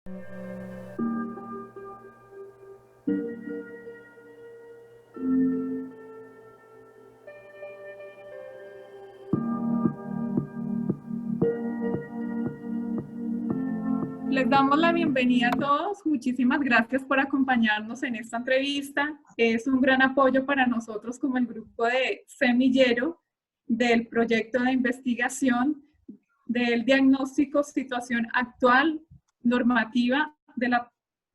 Les damos la bienvenida a todos. Muchísimas gracias por acompañarnos en esta entrevista. Es un gran apoyo para nosotros como el grupo de Semillero del proyecto de investigación del diagnóstico situación actual normativa de la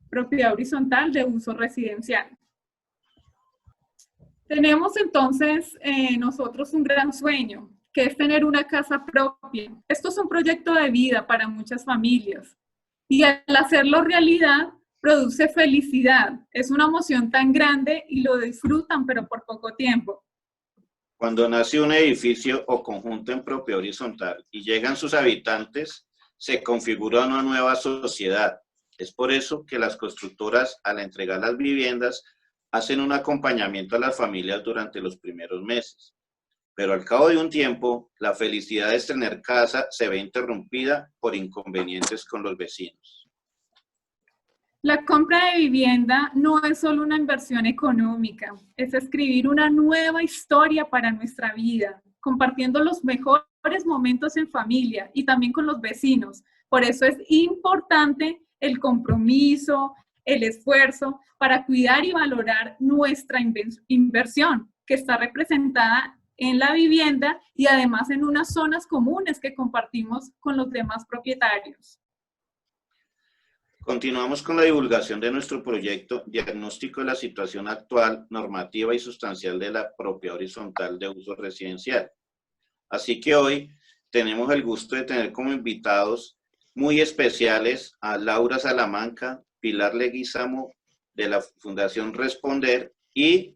propiedad horizontal de uso residencial. Tenemos entonces nosotros un gran sueño, que es tener una casa propia. Esto es un proyecto de vida para muchas familias. Y al hacerlo realidad, produce felicidad. Es una emoción tan grande y lo disfrutan, pero por poco tiempo. Cuando nace un edificio o conjunto en propiedad horizontal y llegan sus habitantes, se configura una nueva sociedad. Es por eso que las constructoras, al entregar las viviendas, hacen un acompañamiento a las familias durante los primeros meses. Pero al cabo de un tiempo, la felicidad de tener casa se ve interrumpida por inconvenientes con los vecinos. La compra de vivienda no es solo una inversión económica, es escribir una nueva historia para nuestra vida, compartiendo los mejores momentos en familia y también con los vecinos. Por eso es importante el compromiso, el esfuerzo para cuidar y valorar nuestra inversión, que está representada en la vivienda y además en unas zonas comunes que compartimos con los demás propietarios. Continuamos con la divulgación de nuestro proyecto Diagnóstico de la situación actual, normativa y sustancial de la propiedad horizontal de uso residencial. Así que hoy tenemos el gusto de tener como invitados muy especiales a Laura Salamanca, Pilar Leguizamo de la Fundación Responder y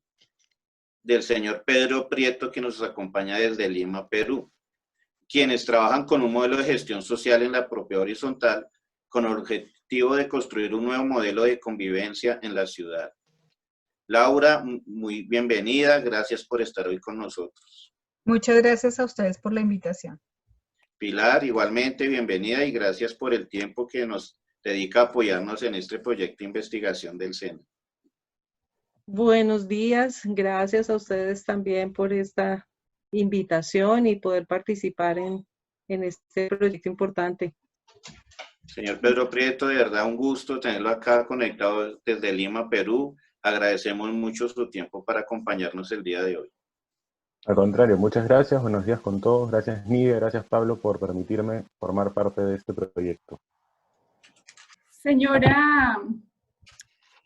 del señor Pedro Prieto, que nos acompaña desde Lima, Perú, quienes trabajan con un modelo de gestión social en la propiedad horizontal con el objetivo de construir un nuevo modelo de convivencia en la ciudad. Laura, muy bienvenida, gracias por estar hoy con nosotros. Muchas gracias a ustedes por la invitación. Pilar, igualmente bienvenida y gracias por el tiempo que nos dedica a apoyarnos en este proyecto de investigación del SENA. Buenos días, gracias a ustedes también por esta invitación y poder participar en este proyecto importante. Señor Pedro Prieto, de verdad un gusto tenerlo acá conectado desde Lima, Perú. Agradecemos mucho su tiempo para acompañarnos el día de hoy. Al contrario, muchas gracias, buenos días con todos. Gracias Nidia, gracias Pablo por permitirme formar parte de este proyecto. Señora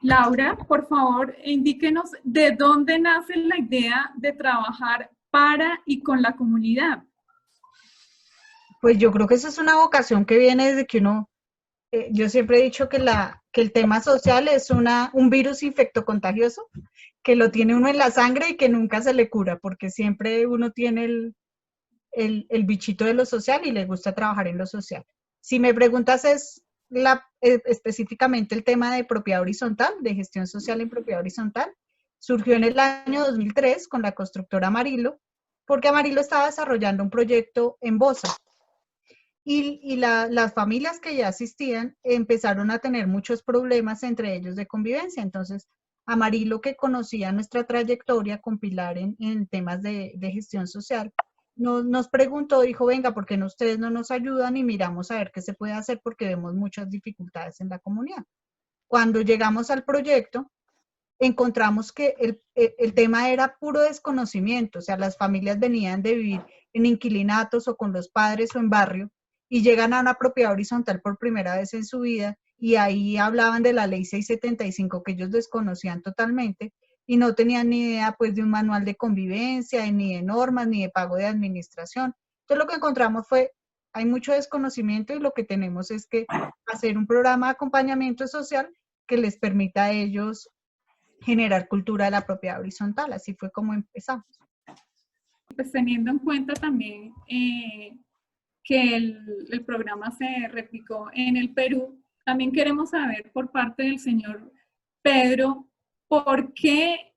Laura, por favor, indíquenos de dónde nace la idea de trabajar para y con la comunidad. Pues yo creo que eso es una vocación que viene desde que uno, yo siempre he dicho que el tema social es un virus infectocontagioso, que lo tiene uno en la sangre y que nunca se le cura, porque siempre uno tiene el bichito de lo social y le gusta trabajar en lo social. Si me preguntas es específicamente el tema de propiedad horizontal, de gestión social en propiedad horizontal, surgió en el año 2003 con la constructora Amarillo, porque Amarillo estaba desarrollando un proyecto en Bosa. Y las familias que ya asistían empezaron a tener muchos problemas entre ellos de convivencia. Entonces, Amarillo, que conocía nuestra trayectoria con Pilar en temas de gestión social, nos preguntó, dijo, venga, ¿por qué ustedes no nos ayudan y miramos a ver qué se puede hacer? Porque vemos muchas dificultades en la comunidad. Cuando llegamos al proyecto, encontramos que el tema era puro desconocimiento, o sea, las familias venían de vivir en inquilinatos o con los padres o en barrio, y llegan a una propiedad horizontal por primera vez en su vida, y ahí hablaban de la ley 675 que ellos desconocían totalmente, y no tenían ni idea pues de un manual de convivencia, ni de normas, ni de pago de administración. Entonces lo que encontramos fue, hay mucho desconocimiento y lo que tenemos es que hacer un programa de acompañamiento social que les permita a ellos generar cultura de la propiedad horizontal. Así fue como empezamos. Pues teniendo en cuenta también que el programa se replicó en el Perú, también queremos saber por parte del señor Pedro, ¿por qué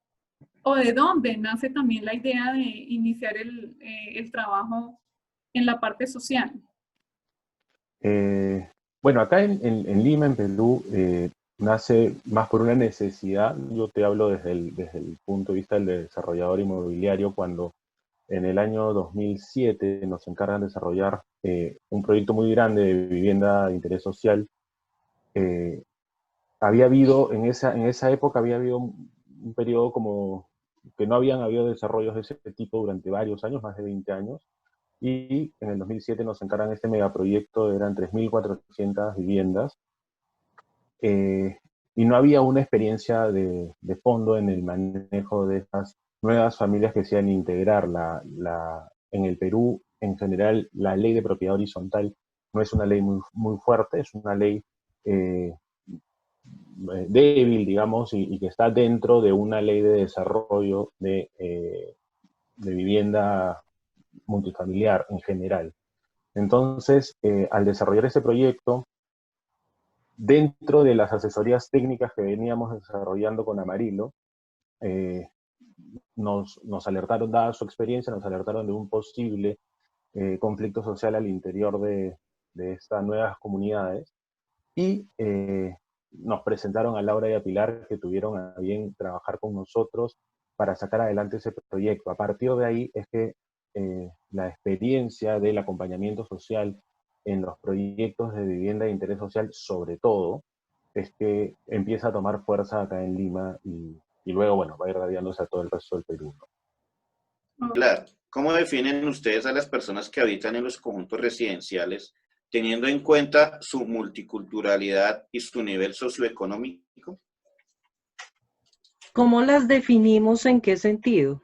o de dónde nace también la idea de iniciar el trabajo en la parte social? Bueno, acá en Lima, en Perú, nace más por una necesidad. Yo te hablo desde el punto de vista del desarrollador inmobiliario, cuando en el año 2007 nos encargan de desarrollar un proyecto muy grande de vivienda de interés social. Había habido, en esa época había habido un periodo como que no habían habido desarrollos de ese tipo durante varios años, más de 20 años, y en el 2007 nos encargan este megaproyecto, eran 3.400 viviendas, y no había una experiencia de fondo en el manejo de estas nuevas familias que se iban a integrar. En el Perú, en general, la ley de propiedad horizontal no es una ley muy fuerte, es una ley eh, débil, digamos, y que está dentro de una ley de desarrollo de vivienda multifamiliar en general. Entonces, al desarrollar ese proyecto, dentro de las asesorías técnicas que veníamos desarrollando con Amarillo, nos alertaron, dada su experiencia, nos alertaron de un posible conflicto social al interior de estas nuevas comunidades, y nos presentaron a Laura y a Pilar, que tuvieron a bien trabajar con nosotros para sacar adelante ese proyecto. A partir de ahí es que la experiencia del acompañamiento social en los proyectos de vivienda de interés social, sobre todo, es que empieza a tomar fuerza acá en Lima y luego, bueno, va irradiándose a todo el resto del Perú, ¿no? Claro. ¿Cómo definen ustedes a las personas que habitan en los conjuntos residenciales, teniendo en cuenta su multiculturalidad y su nivel socioeconómico? ¿Cómo las definimos? ¿En qué sentido?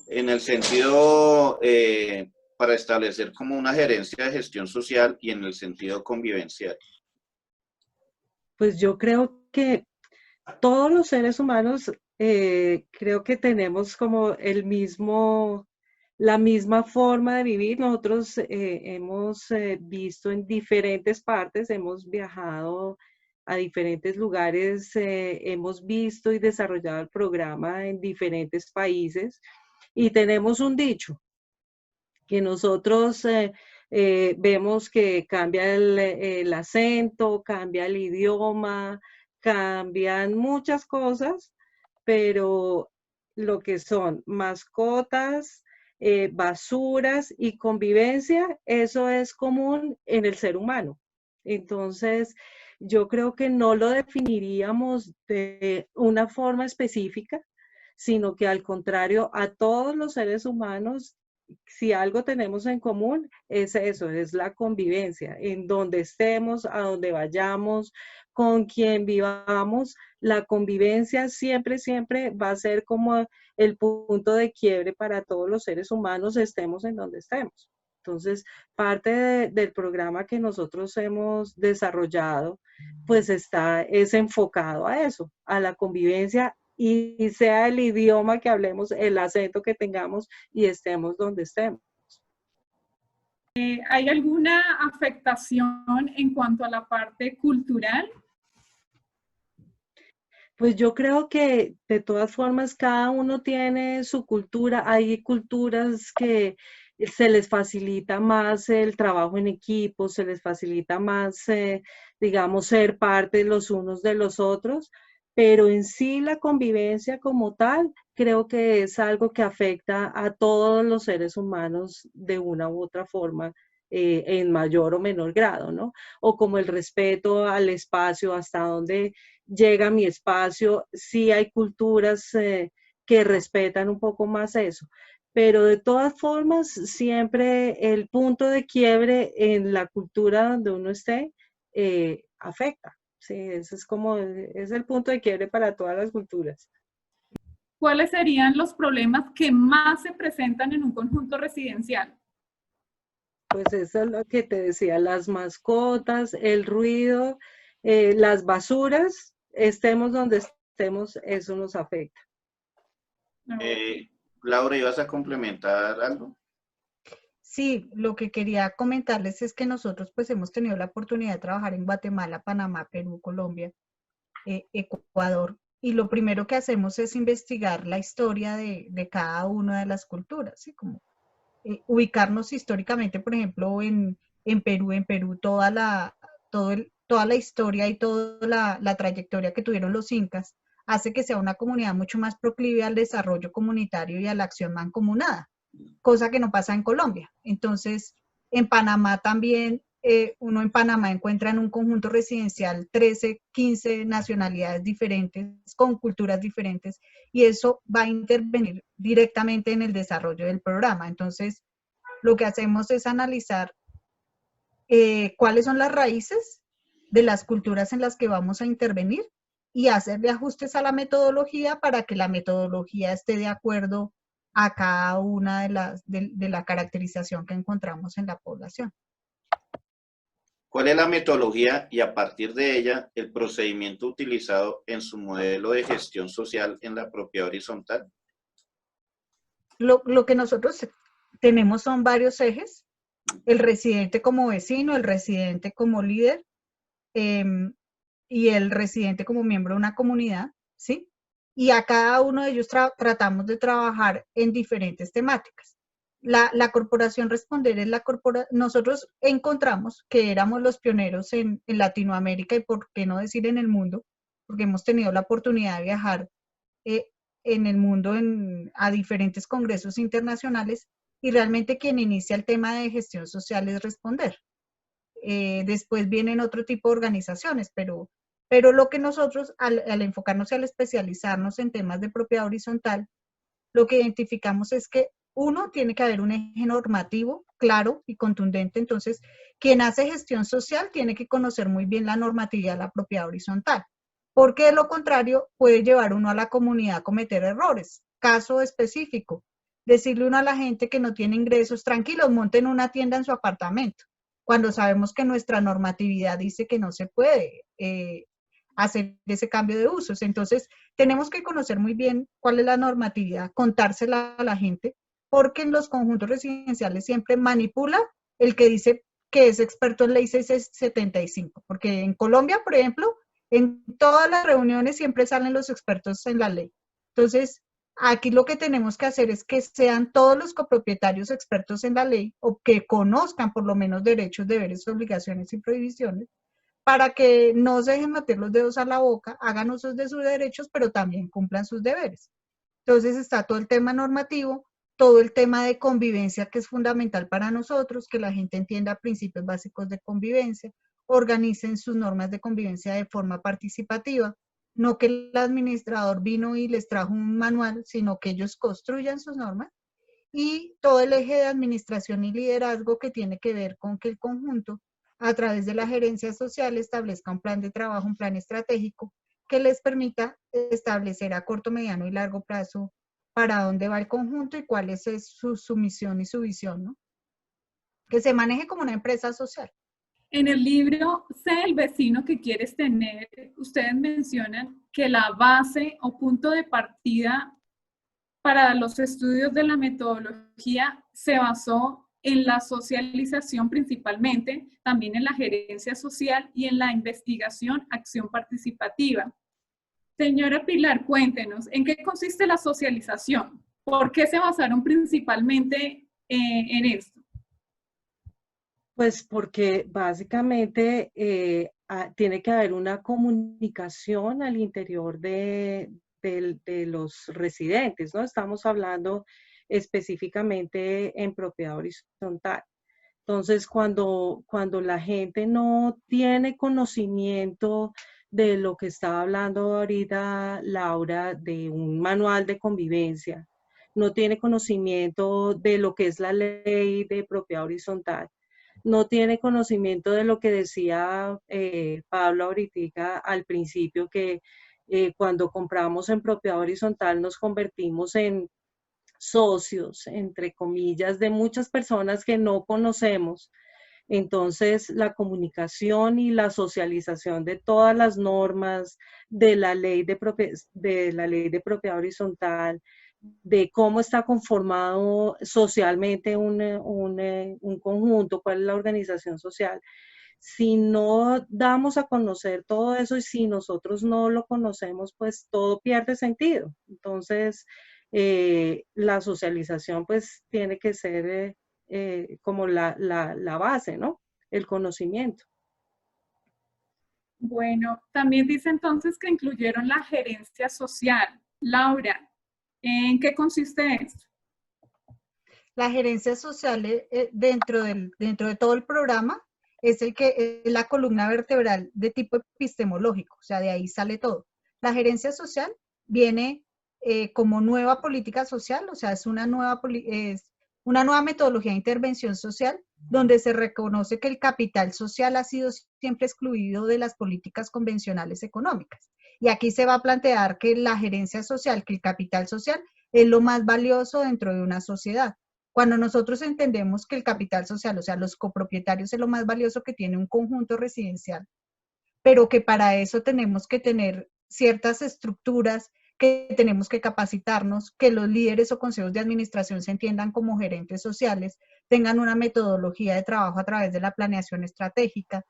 En el sentido para establecer como una gerencia de gestión social y en el sentido convivencial. Pues yo creo que todos los seres humanos creo que tenemos como la misma forma de vivir. Nosotros hemos visto en diferentes partes, hemos viajado a diferentes lugares, hemos visto y desarrollado el programa en diferentes países y tenemos un dicho que nosotros vemos que cambia el acento, cambia el idioma, cambian muchas cosas, pero lo que son mascotas, basuras y convivencia, eso es común en el ser humano. Entonces, yo creo que no lo definiríamos de una forma específica, sino que al contrario, a todos los seres humanos, si algo tenemos en común, es eso, es la convivencia. En donde estemos, a donde vayamos, con quien vivamos, la convivencia siempre, siempre va a ser como el punto de quiebre para todos los seres humanos, estemos en donde estemos. Entonces, parte del programa que nosotros hemos desarrollado, pues es enfocado a eso, a la convivencia, y sea el idioma que hablemos, el acento que tengamos y estemos donde estemos. ¿Hay alguna afectación en cuanto a la parte cultural? Pues yo creo que de todas formas cada uno tiene su cultura. Hay culturas que se les facilita más el trabajo en equipo, se les facilita más, digamos, ser parte los unos de los otros, pero en sí la convivencia como tal, creo que es algo que afecta a todos los seres humanos de una u otra forma, en mayor o menor grado, ¿no? O como el respeto al espacio, hasta donde llega mi espacio. Sí hay culturas que respetan un poco más eso, pero de todas formas siempre el punto de quiebre en la cultura donde uno esté afecta. Sí, ese es el punto de quiebre para todas las culturas. ¿Cuáles serían los problemas que más se presentan en un conjunto residencial? Pues eso es lo que te decía, las mascotas, el ruido, las basuras, estemos donde estemos, eso nos afecta. Laura, ¿ibas a complementar algo? Sí, lo que quería comentarles es que nosotros pues hemos tenido la oportunidad de trabajar en Guatemala, Panamá, Perú, Colombia, Ecuador, y lo primero que hacemos es investigar la historia de cada una de las culturas, ¿sí? Como ubicarnos históricamente, por ejemplo, en Perú toda la historia y toda la trayectoria que tuvieron los incas, hace que sea una comunidad mucho más proclive al desarrollo comunitario y a la acción mancomunada, cosa que no pasa en Colombia. Entonces, en Panamá también, uno en Panamá encuentra en un conjunto residencial 13, 15 nacionalidades diferentes, con culturas diferentes, y eso va a intervenir directamente en el desarrollo del programa. Entonces, lo que hacemos es analizar cuáles son las raíces de las culturas en las que vamos a intervenir y hacerle ajustes a la metodología para que la metodología esté de acuerdo a cada una de la caracterización que encontramos en la población. ¿Cuál es la metodología y a partir de ella el procedimiento utilizado en su modelo de gestión social en la propiedad horizontal? Lo que nosotros tenemos son varios ejes: el residente como vecino, el residente como líder y el residente como miembro de una comunidad, ¿sí? Y a cada uno de ellos tratamos de trabajar en diferentes temáticas. La Corporación Responder es nosotros encontramos que éramos los pioneros en Latinoamérica y por qué no decir en el mundo, porque hemos tenido la oportunidad de viajar en el mundo a diferentes congresos internacionales, y realmente quien inicia el tema de gestión social es Responder. Después vienen otro tipo de organizaciones, pero lo que nosotros, al enfocarnos y al especializarnos en temas de propiedad horizontal, lo que identificamos es que uno, tiene que haber un eje normativo claro y contundente. Entonces, quien hace gestión social tiene que conocer muy bien la normatividad de la propiedad horizontal, porque de lo contrario puede llevar uno a la comunidad a cometer errores. Caso específico, decirle uno a la gente que no tiene ingresos: tranquilos, monten una tienda en su apartamento, cuando sabemos que nuestra normatividad dice que no se puede hacer ese cambio de usos. Entonces, tenemos que conocer muy bien cuál es la normatividad, contársela a la gente, porque en los conjuntos residenciales siempre manipula el que dice que es experto en ley 675, porque en Colombia, por ejemplo, en todas las reuniones siempre salen los expertos en la ley. Entonces, aquí lo que tenemos que hacer es que sean todos los copropietarios expertos en la ley, o que conozcan por lo menos derechos, deberes, obligaciones y prohibiciones, para que no se dejen meter los dedos a la boca, hagan usos de sus derechos, pero también cumplan sus deberes. Entonces está todo el tema normativo, todo el tema de convivencia, que es fundamental para nosotros, que la gente entienda principios básicos de convivencia, organicen sus normas de convivencia de forma participativa, no que el administrador vino y les trajo un manual, sino que ellos construyan sus normas, y todo el eje de administración y liderazgo, que tiene que ver con que el conjunto, a través de la gerencia social, establezca un plan de trabajo, un plan estratégico que les permita establecer a corto, mediano y largo plazo para dónde va el conjunto y cuál es su misión y su visión, ¿no? Que se maneje como una empresa social. En el libro Sé el vecino que quieres tener, ustedes mencionan que la base o punto de partida para los estudios de la metodología se basó en la socialización principalmente, también en la gerencia social y en la investigación, acción participativa. Señora Pilar, cuéntenos, ¿en qué consiste la socialización? ¿Por qué se basaron principalmente en esto? Pues porque básicamente tiene que haber una comunicación al interior de los residentes, ¿no? Estamos hablando específicamente en propiedad horizontal. Entonces, cuando la gente no tiene conocimiento de lo que estaba hablando ahorita Laura, de un manual de convivencia, no tiene conocimiento de lo que es la ley de propiedad horizontal, no tiene conocimiento de lo que decía Pablo ahorita al principio, que cuando compramos en propiedad horizontal nos convertimos en socios, entre comillas, de muchas personas que no conocemos. Entonces, la comunicación y la socialización de todas las normas de la ley de propiedad horizontal, de cómo está conformado socialmente un conjunto, cuál es la organización social. Si no damos a conocer todo eso y si nosotros no lo conocemos, pues todo pierde sentido. Entonces, la socialización pues tiene que ser como la base, ¿no? el conocimiento. Bueno, también dice entonces que incluyeron la gerencia social. Laura, ¿en qué consiste esto? La gerencia social dentro de todo el programa es la columna vertebral de tipo epistemológico, o sea, de ahí sale todo. La gerencia social viene como nueva política social, o sea, es una nueva metodología de intervención social donde se reconoce que el capital social ha sido siempre excluido de las políticas convencionales económicas. Y aquí se va a plantear que la gerencia social, que el capital social es lo más valioso dentro de una sociedad. Cuando nosotros entendemos que el capital social, o sea, los copropietarios es lo más valioso que tiene un conjunto residencial, pero que para eso tenemos que tener ciertas estructuras, que tenemos que capacitarnos, que los líderes o consejos de administración se entiendan como gerentes sociales, tengan una metodología de trabajo a través de la planeación estratégica,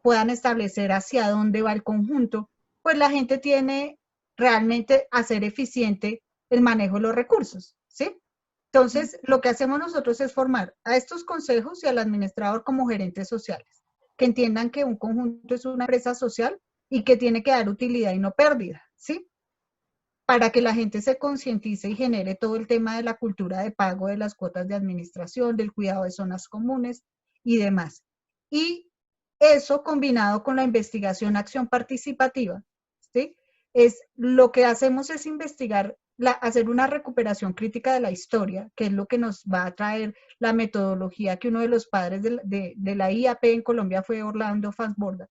puedan establecer hacia dónde va el conjunto, pues la gente tiene realmente a ser eficiente el manejo de los recursos, ¿sí? Entonces, lo que hacemos nosotros es formar a estos consejos y al administrador como gerentes sociales, que entiendan que un conjunto es una empresa social y que tiene que dar utilidad y no pérdida, ¿sí? Para que la gente se concientice y genere todo el tema de la cultura de pago de las cuotas de administración, del cuidado de zonas comunes y demás. Y eso combinado con la investigación, acción participativa, ¿sí? Lo que hacemos es investigar, hacer una recuperación crítica de la historia, que es lo que nos va a traer la metodología que uno de los padres de la IAP en Colombia fue Orlando Fassborda.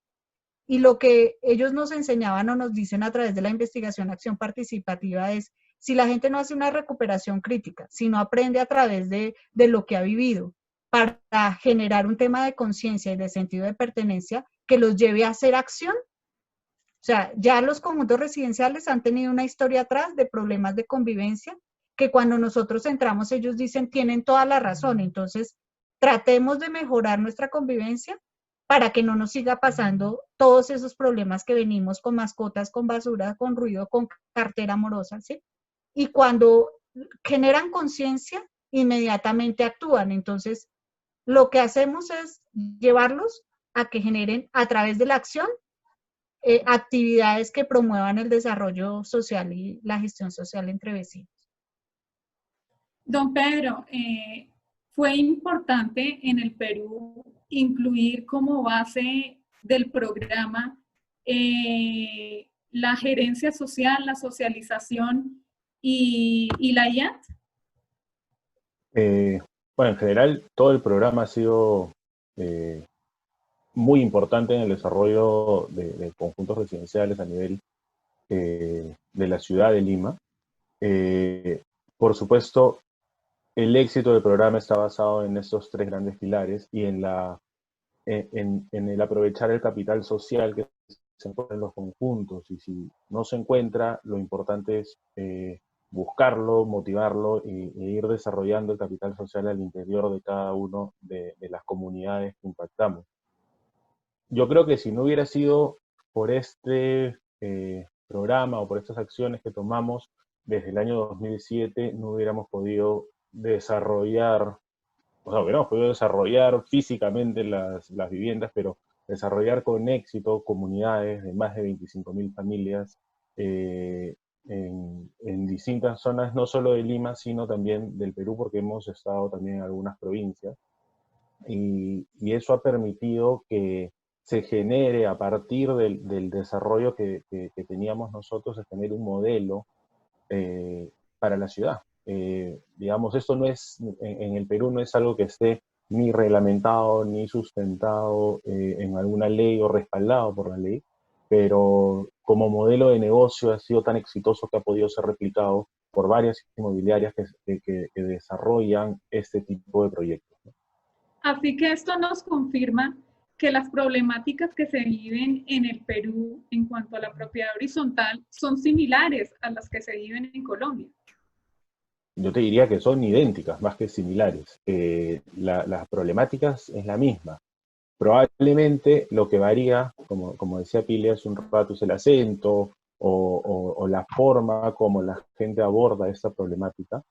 Y lo que ellos nos enseñaban o nos dicen a través de la investigación acción participativa es, si la gente no hace una recuperación crítica, si no aprende a través de lo que ha vivido para generar un tema de conciencia y de sentido de pertenencia que los lleve a hacer acción, o sea, ya los conjuntos residenciales han tenido una historia atrás de problemas de convivencia que cuando nosotros entramos ellos dicen tienen toda la razón, entonces tratemos de mejorar nuestra convivencia para que no nos siga pasando todos esos problemas que venimos con mascotas, con basura, con ruido, con cartera amorosa, ¿sí? Y cuando generan conciencia, inmediatamente actúan. Entonces, lo que hacemos es llevarlos a que generen a través de la acción actividades que promuevan el desarrollo social y la gestión social entre vecinos. Don Pedro, fue importante en el Perú incluir como base del programa la gerencia social, la socialización y la IAT. Bueno, en general, todo el programa ha sido muy importante en el desarrollo de conjuntos residenciales a nivel de la ciudad de Lima. Por supuesto, el éxito del programa está basado en estos tres grandes pilares y en el aprovechar el capital social que se encuentra en los conjuntos. Y si no se encuentra, lo importante es buscarlo, motivarlo e ir desarrollando el capital social al interior de cada uno de las comunidades que impactamos. Yo creo que si no hubiera sido por este programa o por estas acciones que tomamos desde el año 2007, no hubiéramos podido desarrollar, o sea, hubiéramos podido desarrollar físicamente las viviendas, pero desarrollar con éxito comunidades de más de 25.000 familias en distintas zonas, no solo de Lima, sino también del Perú, porque hemos estado también en algunas provincias. Y eso ha permitido que se genere a partir del desarrollo que teníamos nosotros, se genere un modelo para la ciudad. Digamos, esto no es, en el Perú no es algo que esté ni reglamentado, ni sustentado en alguna ley o respaldado por la ley, pero como modelo de negocio ha sido tan exitoso que ha podido ser replicado por varias inmobiliarias que desarrollan este tipo de proyectos, ¿no? Así que esto nos confirma que las problemáticas que se viven en el Perú en cuanto a la propiedad horizontal son similares a las que se viven en Colombia. Yo te diría que son idénticas, más que similares. Las problemáticas es la misma. Probablemente lo que varía, como decía Pili hace un rato, es el acento o la forma como la gente aborda esta problemática,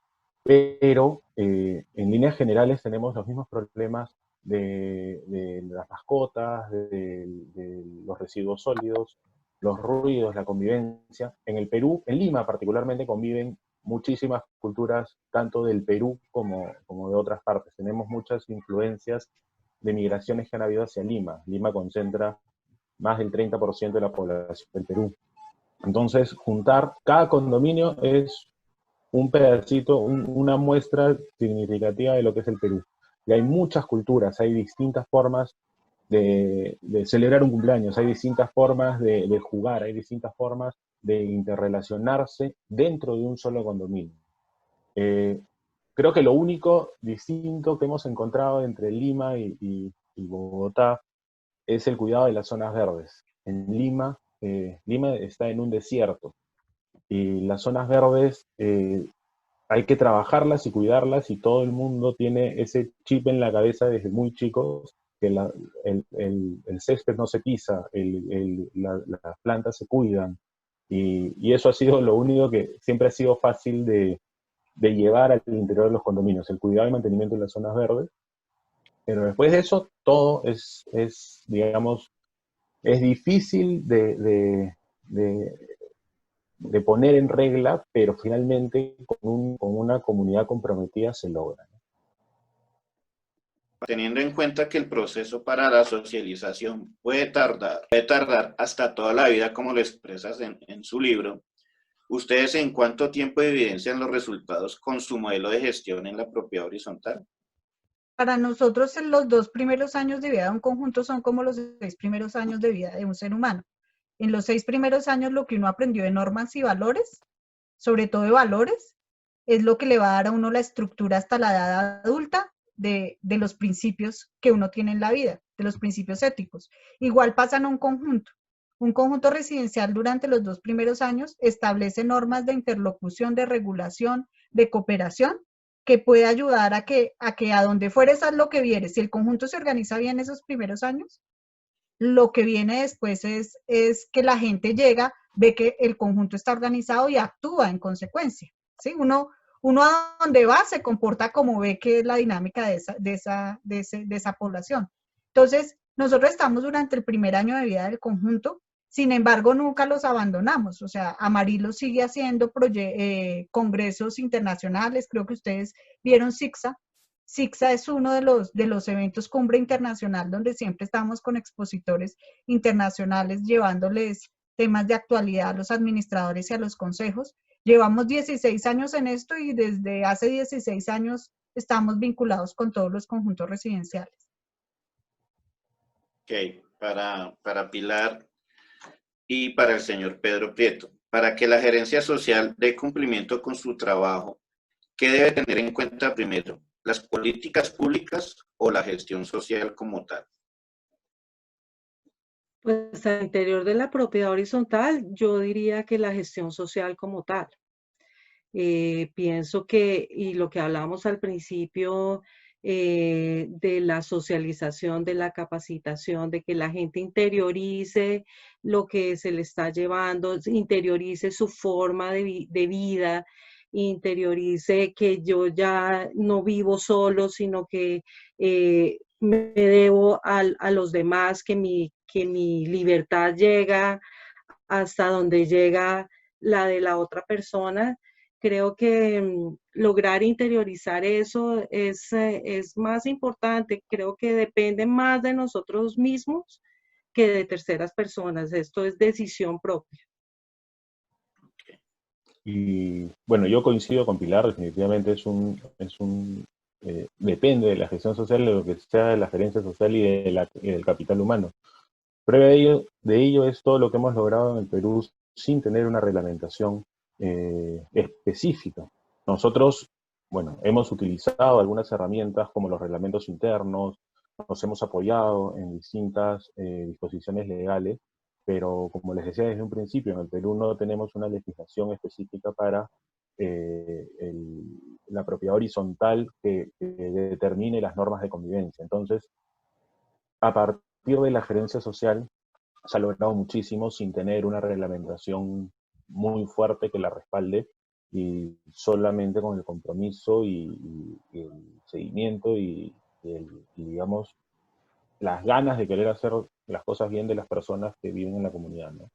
pero en líneas generales tenemos los mismos problemas de las mascotas, de los residuos sólidos, los ruidos, la convivencia. En el Perú, en Lima particularmente, conviven muchísimas culturas, tanto del Perú como de otras partes. Tenemos muchas influencias de migraciones que han habido hacia Lima. Lima concentra más del 30% de la población del Perú. Entonces, juntar cada condominio es un pedacito, una muestra significativa de lo que es el Perú. Y hay muchas culturas, hay distintas formas de celebrar un cumpleaños, hay distintas formas de jugar, hay distintas formas de interrelacionarse dentro de un solo condominio. Creo que lo único distinto que hemos encontrado entre Lima y Bogotá es el cuidado de las zonas verdes. En Lima, Lima está en un desierto, y las zonas verdes hay que trabajarlas y cuidarlas, y todo el mundo tiene ese chip en la cabeza desde muy chicos, que el césped no se pisa, las plantas se cuidan, y eso ha sido lo único que siempre ha sido fácil de llevar al interior de los condominios, el cuidado y mantenimiento de las zonas verdes. Pero después de eso, todo es digamos, es difícil de poner en regla, pero finalmente con una comunidad comprometida se logra, ¿no? Teniendo en cuenta que el proceso para la socialización puede tardar hasta toda la vida, como lo expresas en su libro, ¿ustedes en cuánto tiempo evidencian los resultados con su modelo de gestión en la propiedad horizontal? Para nosotros, en los 2 primeros años de vida de un conjunto son como los 6 primeros años de vida de un ser humano. En los 6 primeros años, lo que uno aprendió de normas y valores, sobre todo de valores, es lo que le va a dar a uno la estructura hasta la edad adulta de los principios que uno tiene en la vida, de los principios éticos. Igual pasa en un conjunto. Un conjunto residencial durante los 2 primeros años establece normas de interlocución, de regulación, de cooperación, que puede ayudar a que a donde fueres haz lo que vieres. Si el conjunto se organiza bien esos primeros años, lo que viene después es que la gente llega, ve que el conjunto está organizado y actúa en consecuencia, ¿sí? Uno a donde va se comporta como ve que es la dinámica de esa población. Entonces, nosotros estamos durante el primer año de vida del conjunto, sin embargo, nunca los abandonamos. O sea, Amarillo sigue haciendo congresos internacionales. Creo que ustedes vieron SICSA. SICSA es uno de los eventos cumbre internacional donde siempre estamos con expositores internacionales llevándoles temas de actualidad a los administradores y a los consejos. Llevamos 16 años en esto y desde hace 16 años estamos vinculados con todos los conjuntos residenciales. Ok, para Pilar y para el señor Pedro Prieto, para que la gerencia social dé cumplimiento con su trabajo, ¿qué debe tener en cuenta primero? ¿Las políticas públicas o la gestión social como tal? Pues al interior de la propiedad horizontal, yo diría que la gestión social como tal. Pienso que, y lo que hablábamos al principio, de la socialización, de la capacitación, de que la gente interiorice lo que se le está llevando, interiorice su forma de vida, interiorice que yo ya no vivo solo, sino que me debo a los demás, que mi libertad llega hasta donde llega la de la otra persona. Creo que lograr interiorizar eso es más importante. Creo que depende más de nosotros mismos que de terceras personas. Esto es decisión propia. Y bueno, yo coincido con Pilar, definitivamente depende de la gestión social, de lo que sea de la gerencia social y del capital humano. Prueba de ello es todo lo que hemos logrado en el Perú sin tener una reglamentación específica. Nosotros, bueno, hemos utilizado algunas herramientas como los reglamentos internos, nos hemos apoyado en distintas disposiciones legales, pero como les decía desde un principio, en el Perú no tenemos una legislación específica para la propiedad horizontal que determine las normas de convivencia. Entonces, a partir de la gerencia social, se ha logrado muchísimo sin tener una reglamentación muy fuerte que la respalde, y solamente con el compromiso y el seguimiento y digamos, las ganas de querer hacer las cosas bien de las personas que viven en la comunidad, ¿no?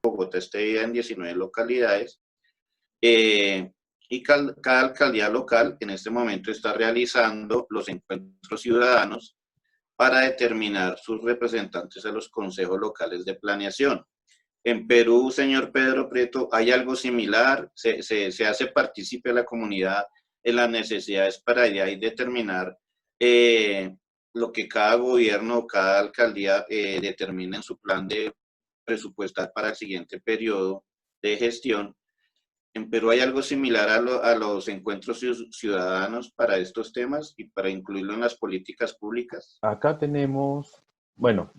Bogotá está dividida en 19 localidades y cada alcaldía local en este momento está realizando los encuentros ciudadanos para determinar sus representantes a los consejos locales de planeación. En Perú, señor Pedro Prieto, ¿hay algo similar? ¿Se hace partícipe a la comunidad en las necesidades para de ahí determinar lo que cada gobierno o cada alcaldía determina en su plan de presupuestal para el siguiente periodo de gestión? ¿En Perú hay algo similar a los encuentros ciudadanos para estos temas y para incluirlo en las políticas públicas? Acá tenemos, bueno,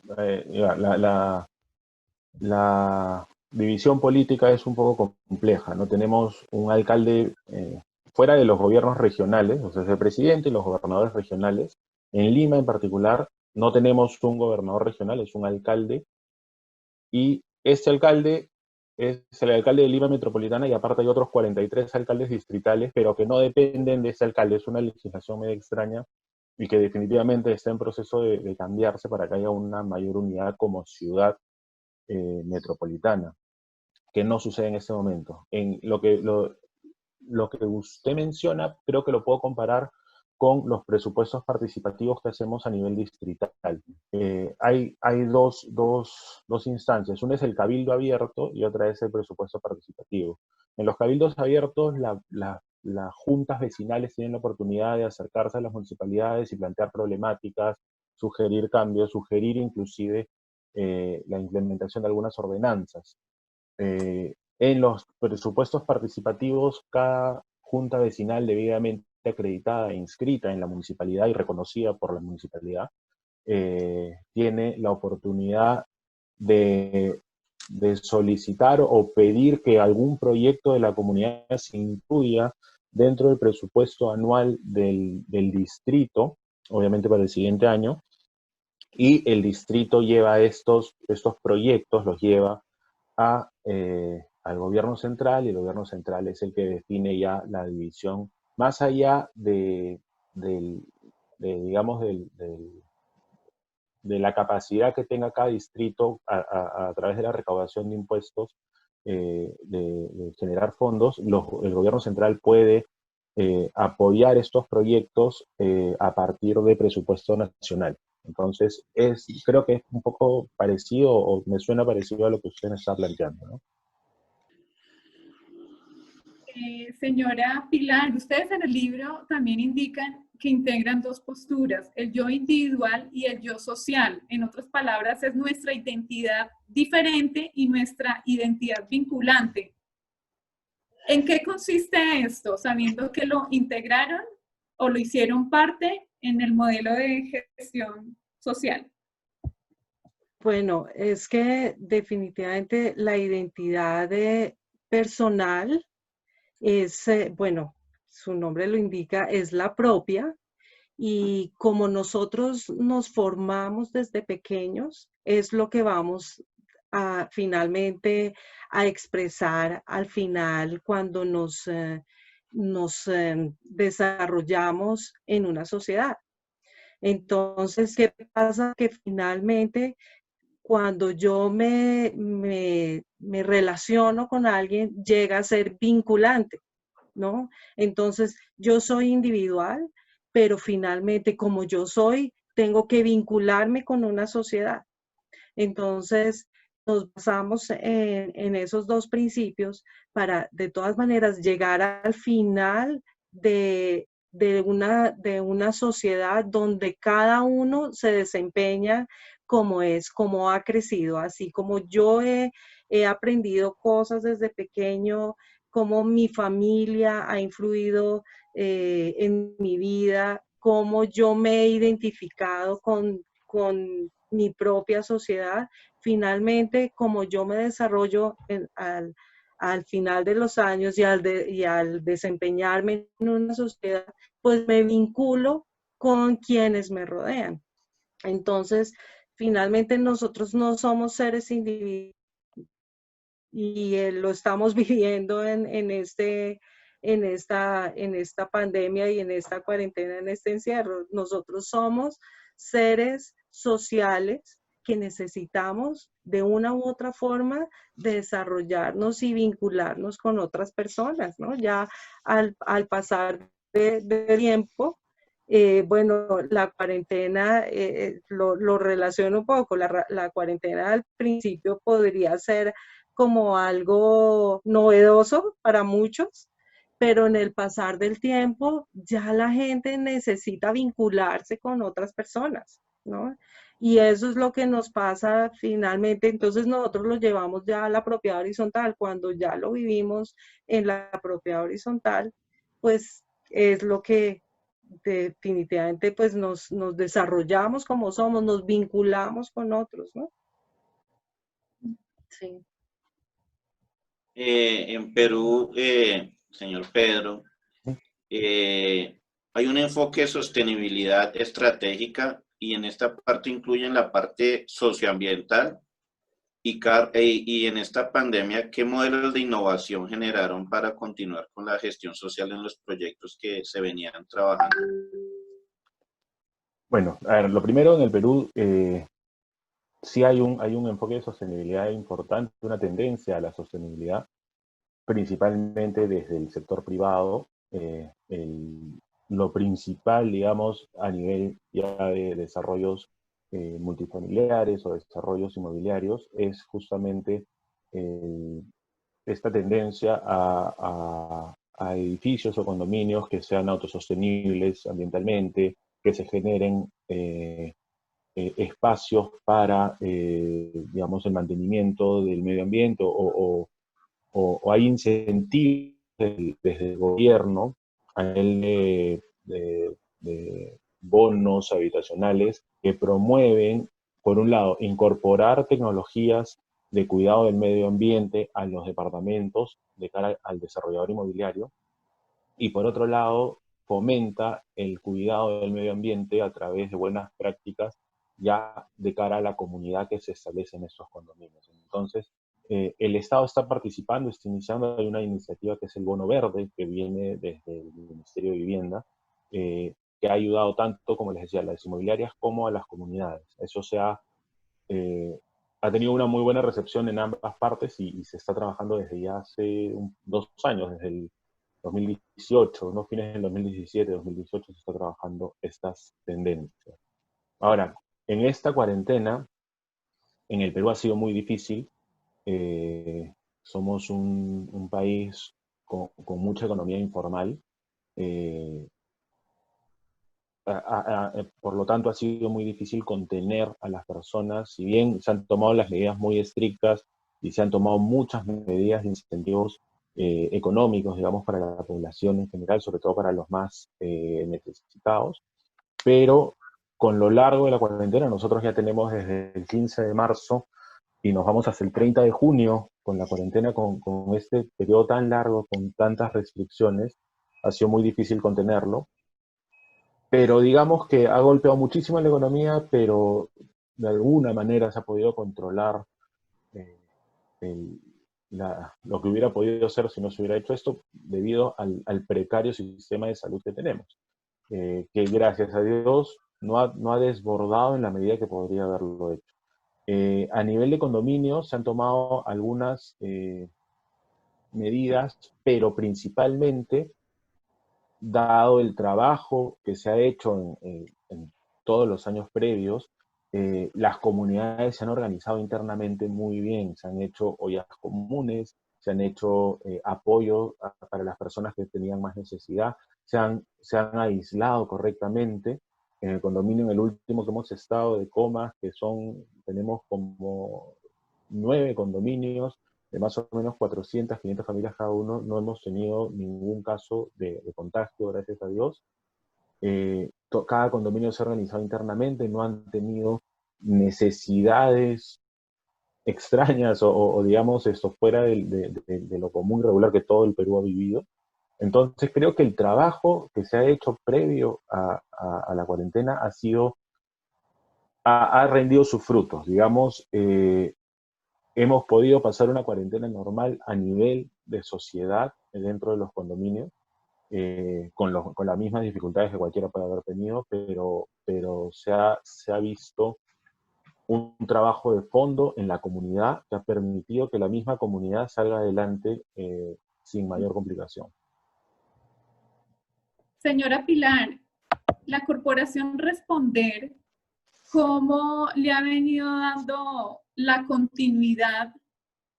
la división política es un poco compleja, ¿no? Tenemos un alcalde fuera de los gobiernos regionales, o sea, es el presidente y los gobernadores regionales. En Lima en particular no tenemos un gobernador regional, es un alcalde, y este alcalde es el alcalde de Lima Metropolitana, y aparte hay otros 43 alcaldes distritales, pero que no dependen de ese alcalde. Es una legislación medio extraña y que definitivamente está en proceso de cambiarse para que haya una mayor unidad como ciudad metropolitana, que no sucede en este momento. En lo que usted menciona, creo que lo puedo comparar con los presupuestos participativos que hacemos a nivel distrital. Hay dos instancias. Una es el cabildo abierto y otra es el presupuesto participativo. En los cabildos abiertos, las juntas vecinales tienen la oportunidad de acercarse a las municipalidades y plantear problemáticas, sugerir cambios, sugerir inclusive la implementación de algunas ordenanzas. En los presupuestos participativos, cada junta vecinal debidamente acreditada e inscrita en la municipalidad y reconocida por la municipalidad, tiene la oportunidad de solicitar o pedir que algún proyecto de la comunidad se incluya dentro del presupuesto anual del distrito, obviamente para el siguiente año, y el distrito lleva estos proyectos, los lleva al gobierno central, y el gobierno central es el que define ya la división, más allá digamos, de la capacidad que tenga cada distrito a través de la recaudación de impuestos, de generar fondos. El gobierno central puede apoyar estos proyectos a partir de presupuesto nacional. Entonces, creo que es un poco parecido, o me suena parecido a lo que usted me está planteando, ¿no? Señora Pilar, ustedes en el libro también indican que integran dos posturas, el yo individual y el yo social. En otras palabras, es nuestra identidad diferente y nuestra identidad vinculante. ¿En qué consiste esto? Sabiendo que lo integraron o lo hicieron parte en el modelo de gestión social. Bueno, es que definitivamente la identidad personal es, bueno, su nombre lo indica, es la propia, y como nosotros nos formamos desde pequeños, es lo que vamos finalmente a expresar al final cuando nos desarrollamos en una sociedad. Entonces, ¿qué pasa? Que finalmente cuando yo me relaciono con alguien, llega a ser vinculante, ¿no? Entonces, yo soy individual, pero finalmente, como yo soy, tengo que vincularme con una sociedad. Entonces, nos basamos en esos dos principios para, de todas maneras, llegar al final de una sociedad donde cada uno se desempeña como es, como ha crecido, así como yo he aprendido cosas desde pequeño, cómo mi familia ha influido en mi vida, cómo yo me he identificado con mi propia sociedad. Finalmente, como yo me desarrollo al final de los años y al desempeñarme en una sociedad, pues me vinculo con quienes me rodean. Entonces, finalmente nosotros no somos seres individuales, y lo estamos viviendo en en esta pandemia y en esta cuarentena, en este encierro. Nosotros somos seres sociales que necesitamos de una u otra forma desarrollarnos y vincularnos con otras personas, ¿no? Ya al pasar de tiempo, bueno, la cuarentena, lo relaciono un poco, la cuarentena al principio podría ser como algo novedoso para muchos, pero en el pasar del tiempo ya la gente necesita vincularse con otras personas, ¿no? Y eso es lo que nos pasa finalmente, entonces nosotros lo llevamos ya a la propiedad horizontal, cuando ya lo vivimos en la propiedad horizontal, pues es lo que definitivamente pues nos desarrollamos como somos, nos vinculamos con otros, ¿no? Sí. En Perú, señor Pedro, hay un enfoque de sostenibilidad estratégica y en esta parte incluyen la parte socioambiental y en esta pandemia, ¿qué modelos de innovación generaron para continuar con la gestión social en los proyectos que se venían trabajando? Bueno, a ver, lo primero en el Perú, sí hay un enfoque de sostenibilidad importante, una tendencia a la sostenibilidad, principalmente desde el sector privado. Lo principal, digamos, a nivel ya de desarrollos multifamiliares o desarrollos inmobiliarios, es justamente esta tendencia a edificios o condominios que sean autosostenibles ambientalmente, que se generen espacios para, digamos, el mantenimiento del medio ambiente o hay incentivos desde el gobierno a nivel de bonos habitacionales que promueven, por un lado, incorporar tecnologías de cuidado del medio ambiente a los departamentos de cara al desarrollador inmobiliario, y por otro lado, fomenta el cuidado del medio ambiente a través de buenas prácticas ya de cara a la comunidad que se establece en estos condominios. Entonces, el Estado está participando, está iniciando, hay una iniciativa que es el Bono Verde, que viene desde el Ministerio de Vivienda, que ha ayudado tanto, como les decía, a las inmobiliarias como a las comunidades. Eso ha tenido una muy buena recepción en ambas partes y se está trabajando desde ya hace 2 años, desde el 2018, ¿no? Fines del 2017, 2018 se está trabajando estas tendencias. Ahora, en esta cuarentena, en el Perú ha sido muy difícil. Somos un país con mucha economía informal. Por lo tanto, ha sido muy difícil contener a las personas. Si bien se han tomado las medidas muy estrictas y se han tomado muchas medidas de incentivos económicos, digamos, para la población en general, sobre todo para los más necesitados, pero con lo largo de la cuarentena, nosotros ya tenemos desde el 15 de marzo y nos vamos hasta el 30 de junio con la cuarentena, con este periodo tan largo, con tantas restricciones, ha sido muy difícil contenerlo. Pero digamos que ha golpeado muchísimo la economía, pero de alguna manera se ha podido controlar eh, lo que hubiera podido hacer si no se hubiera hecho esto, debido al precario sistema de salud que tenemos, que gracias a Dios no ha desbordado en la medida que podría haberlo hecho. A nivel de condominios se han tomado algunas medidas, pero principalmente, dado el trabajo que se ha hecho en todos los años previos, las comunidades se han organizado internamente muy bien, se han hecho ollas comunes, se han hecho apoyo para las personas que tenían más necesidad, se han aislado correctamente. En el condominio, en el último que hemos estado de Comas, tenemos como 9 condominios, de más o menos 400, 500 familias cada uno, no hemos tenido ningún caso de contagio, gracias a Dios. Cada condominio se ha organizado internamente, no han tenido necesidades extrañas o digamos, esto fuera de lo común regular que todo el Perú ha vivido. Entonces creo que el trabajo que se ha hecho previo a la cuarentena ha rendido sus frutos. Digamos, hemos podido pasar una cuarentena normal a nivel de sociedad dentro de los condominios. con las mismas dificultades que cualquiera puede haber tenido, pero se ha visto un trabajo de fondo en la comunidad que ha permitido que la misma comunidad salga adelante sin mayor complicación. Señora Pilar, la Corporación Responder, ¿cómo le ha venido dando la continuidad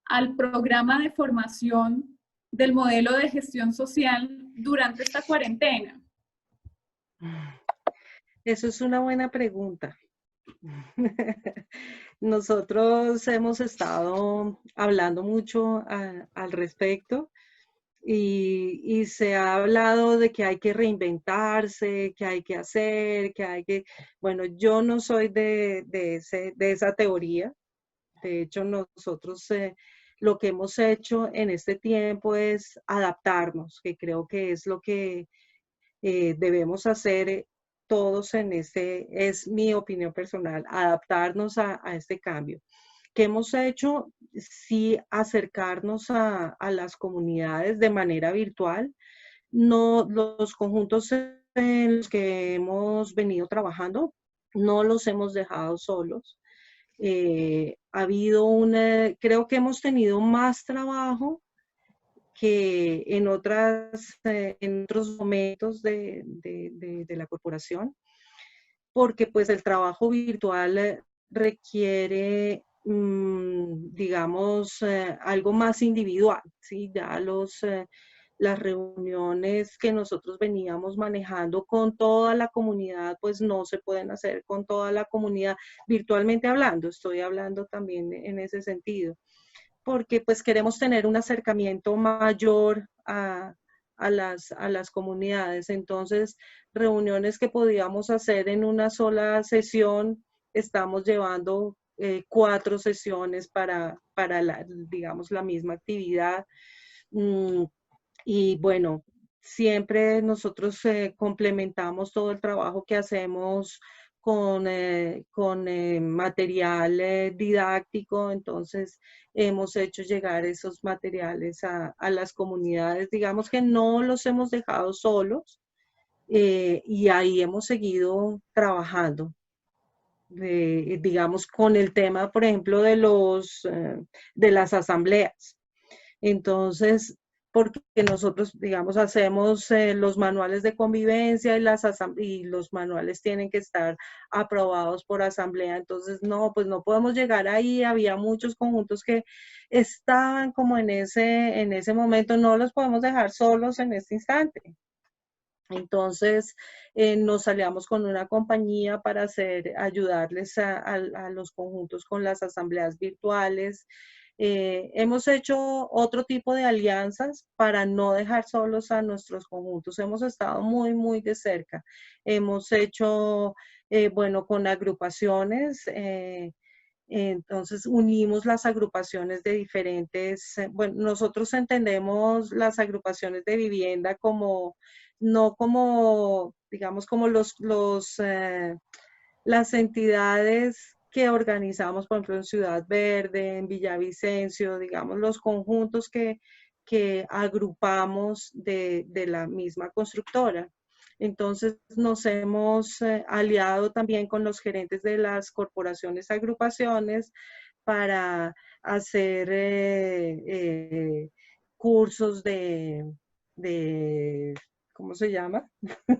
al programa de formación del modelo de gestión social durante esta cuarentena? Eso es una buena pregunta. Nosotros hemos estado hablando mucho al respecto y se ha hablado de que hay que reinventarse, que hay que hacer, que hay que... Bueno, yo no soy de esa teoría. De hecho, nosotros lo que hemos hecho en este tiempo es adaptarnos, que creo que es lo que debemos hacer todos en es mi opinión personal, adaptarnos a este cambio. ¿Qué hemos hecho? Sí, acercarnos a las comunidades de manera virtual. No, los conjuntos en los que hemos venido trabajando, no los hemos dejado solos. Ha habido creo que hemos tenido más trabajo que en otros momentos de la corporación, porque pues el trabajo virtual requiere, digamos, algo más individual, ¿sí? Ya las reuniones que nosotros veníamos manejando con toda la comunidad, pues no se pueden hacer con toda la comunidad virtualmente hablando, estoy hablando también en ese sentido, porque pues queremos tener un acercamiento mayor a las comunidades. Entonces, reuniones que podíamos hacer en una sola sesión, estamos llevando 4 sesiones para digamos, la misma actividad. Y bueno, siempre nosotros complementamos todo el trabajo que hacemos con material didáctico. Entonces hemos hecho llegar esos materiales a las comunidades. Digamos que no los hemos dejado solos y ahí hemos seguido trabajando. Digamos, con el tema, por ejemplo, de las asambleas. Entonces, porque nosotros, digamos, hacemos los manuales de convivencia y los manuales tienen que estar aprobados por asamblea. Entonces, no, pues no podemos llegar ahí. Había muchos conjuntos que estaban como en ese momento, no los podemos dejar solos en este instante. Entonces, nos aliamos con una compañía para ayudarles a los conjuntos con las asambleas virtuales. Hemos hecho otro tipo de alianzas para no dejar solos a nuestros conjuntos. Hemos estado muy, muy de cerca. Hemos hecho, bueno, con agrupaciones. Entonces unimos las agrupaciones de diferentes, bueno, nosotros entendemos las agrupaciones de vivienda no como, digamos, como las entidades que organizamos, por ejemplo, en Ciudad Verde, en Villavicencio, digamos, los conjuntos que agrupamos de la misma constructora. Entonces nos hemos aliado también con los gerentes de las corporaciones, agrupaciones, para hacer cursos de ¿cómo se llama?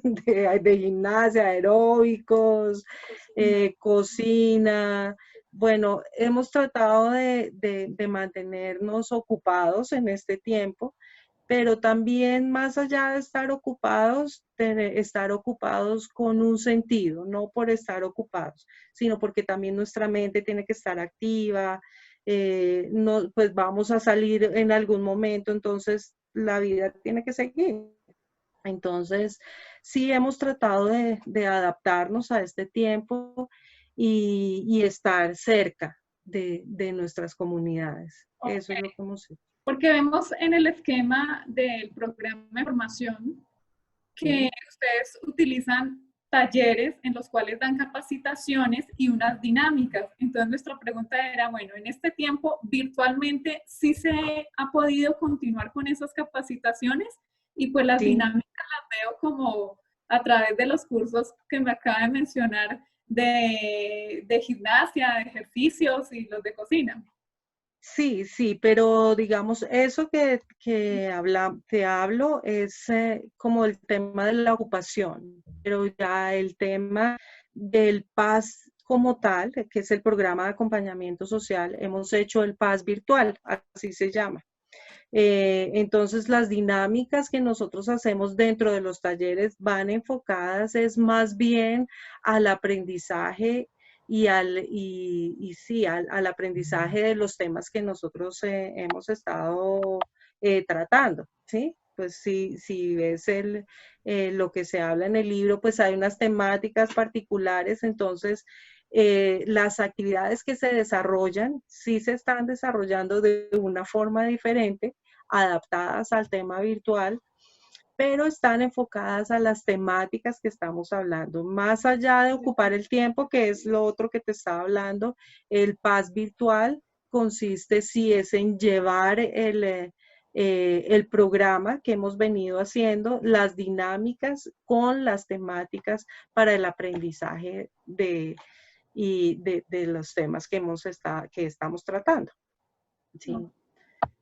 de gimnasia, aeróbicos, cocina. Bueno, hemos tratado de mantenernos ocupados en este tiempo, pero también más allá de estar ocupados con un sentido, no por estar ocupados, sino porque también nuestra mente tiene que estar activa, no, pues vamos a salir en algún momento, entonces la vida tiene que seguir. Entonces, sí hemos tratado de adaptarnos a este tiempo y estar cerca de nuestras comunidades. Okay. Eso es lo que hemos hecho. Porque vemos en el esquema del programa de formación que ustedes utilizan talleres en los cuales dan capacitaciones y unas dinámicas. Entonces nuestra pregunta era, bueno, en este tiempo virtualmente sí se ha podido continuar con esas capacitaciones y pues las Sí. dinámicas las veo como a través de los cursos que me acaba de mencionar de gimnasia, de ejercicios y los de cocina. Sí, sí, pero digamos, eso que hablo es como el tema de la ocupación, pero ya el tema del PAS como tal, que es el programa de acompañamiento social, hemos hecho el PAS virtual, así se llama. Entonces, las dinámicas que nosotros hacemos dentro de los talleres van enfocadas es más bien al aprendizaje al aprendizaje de los temas que nosotros hemos estado tratando, ¿sí? Pues si ves lo que se habla en el libro, pues hay unas temáticas particulares, entonces las actividades que se desarrollan sí se están desarrollando de una forma diferente, adaptadas al tema virtual, pero están enfocadas a las temáticas que estamos hablando. Más allá de ocupar el tiempo, que es lo otro que te estaba hablando, el PAS virtual consiste sí es en llevar el programa que hemos venido haciendo, las dinámicas con las temáticas para el aprendizaje de los temas que estamos tratando. Sí.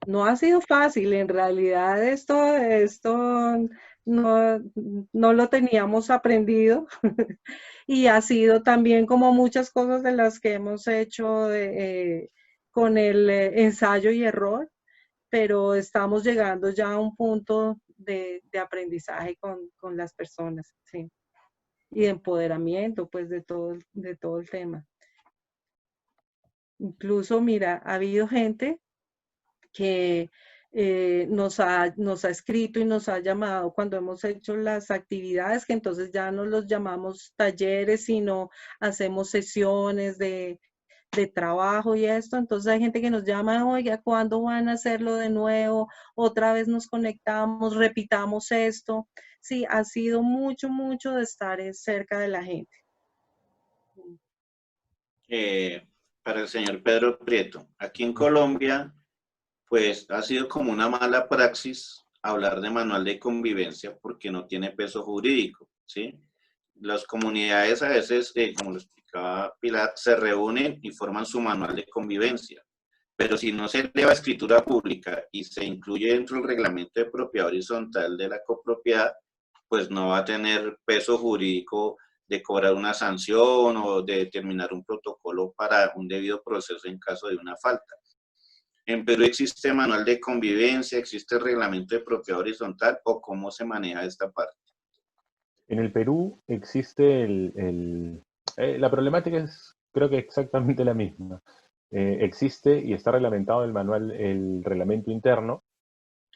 No ha sido fácil, en realidad esto no lo teníamos aprendido y ha sido también como muchas cosas de las que hemos hecho con el ensayo y error, pero estamos llegando ya a un punto de aprendizaje con las personas, sí, y de empoderamiento, pues, de todo el tema. Incluso, mira, ha habido gente que nos ha escrito y nos ha llamado cuando hemos hecho las actividades, que entonces ya no los llamamos talleres, sino hacemos sesiones de trabajo y esto. Entonces hay gente que nos llama, oiga, ¿cuándo van a hacerlo de nuevo? Otra vez nos conectamos, repitamos esto. Sí, ha sido mucho, mucho de estar cerca de la gente. Para el señor Pedro Prieto, aquí en Colombia, pues ha sido como una mala praxis hablar de manual de convivencia porque no tiene peso jurídico, ¿sí? Las comunidades a veces, como lo explicaba Pilar, se reúnen y forman su manual de convivencia, pero si no se eleva a escritura pública y se incluye dentro del reglamento de propiedad horizontal de la copropiedad, pues no va a tener peso jurídico de cobrar una sanción o de determinar un protocolo para un debido proceso en caso de una falta. En Perú existe manual de convivencia, existe reglamento de propiedad horizontal, o cómo se maneja esta parte. En el Perú existe la problemática es creo que exactamente la misma. Existe y está reglamentado el reglamento interno,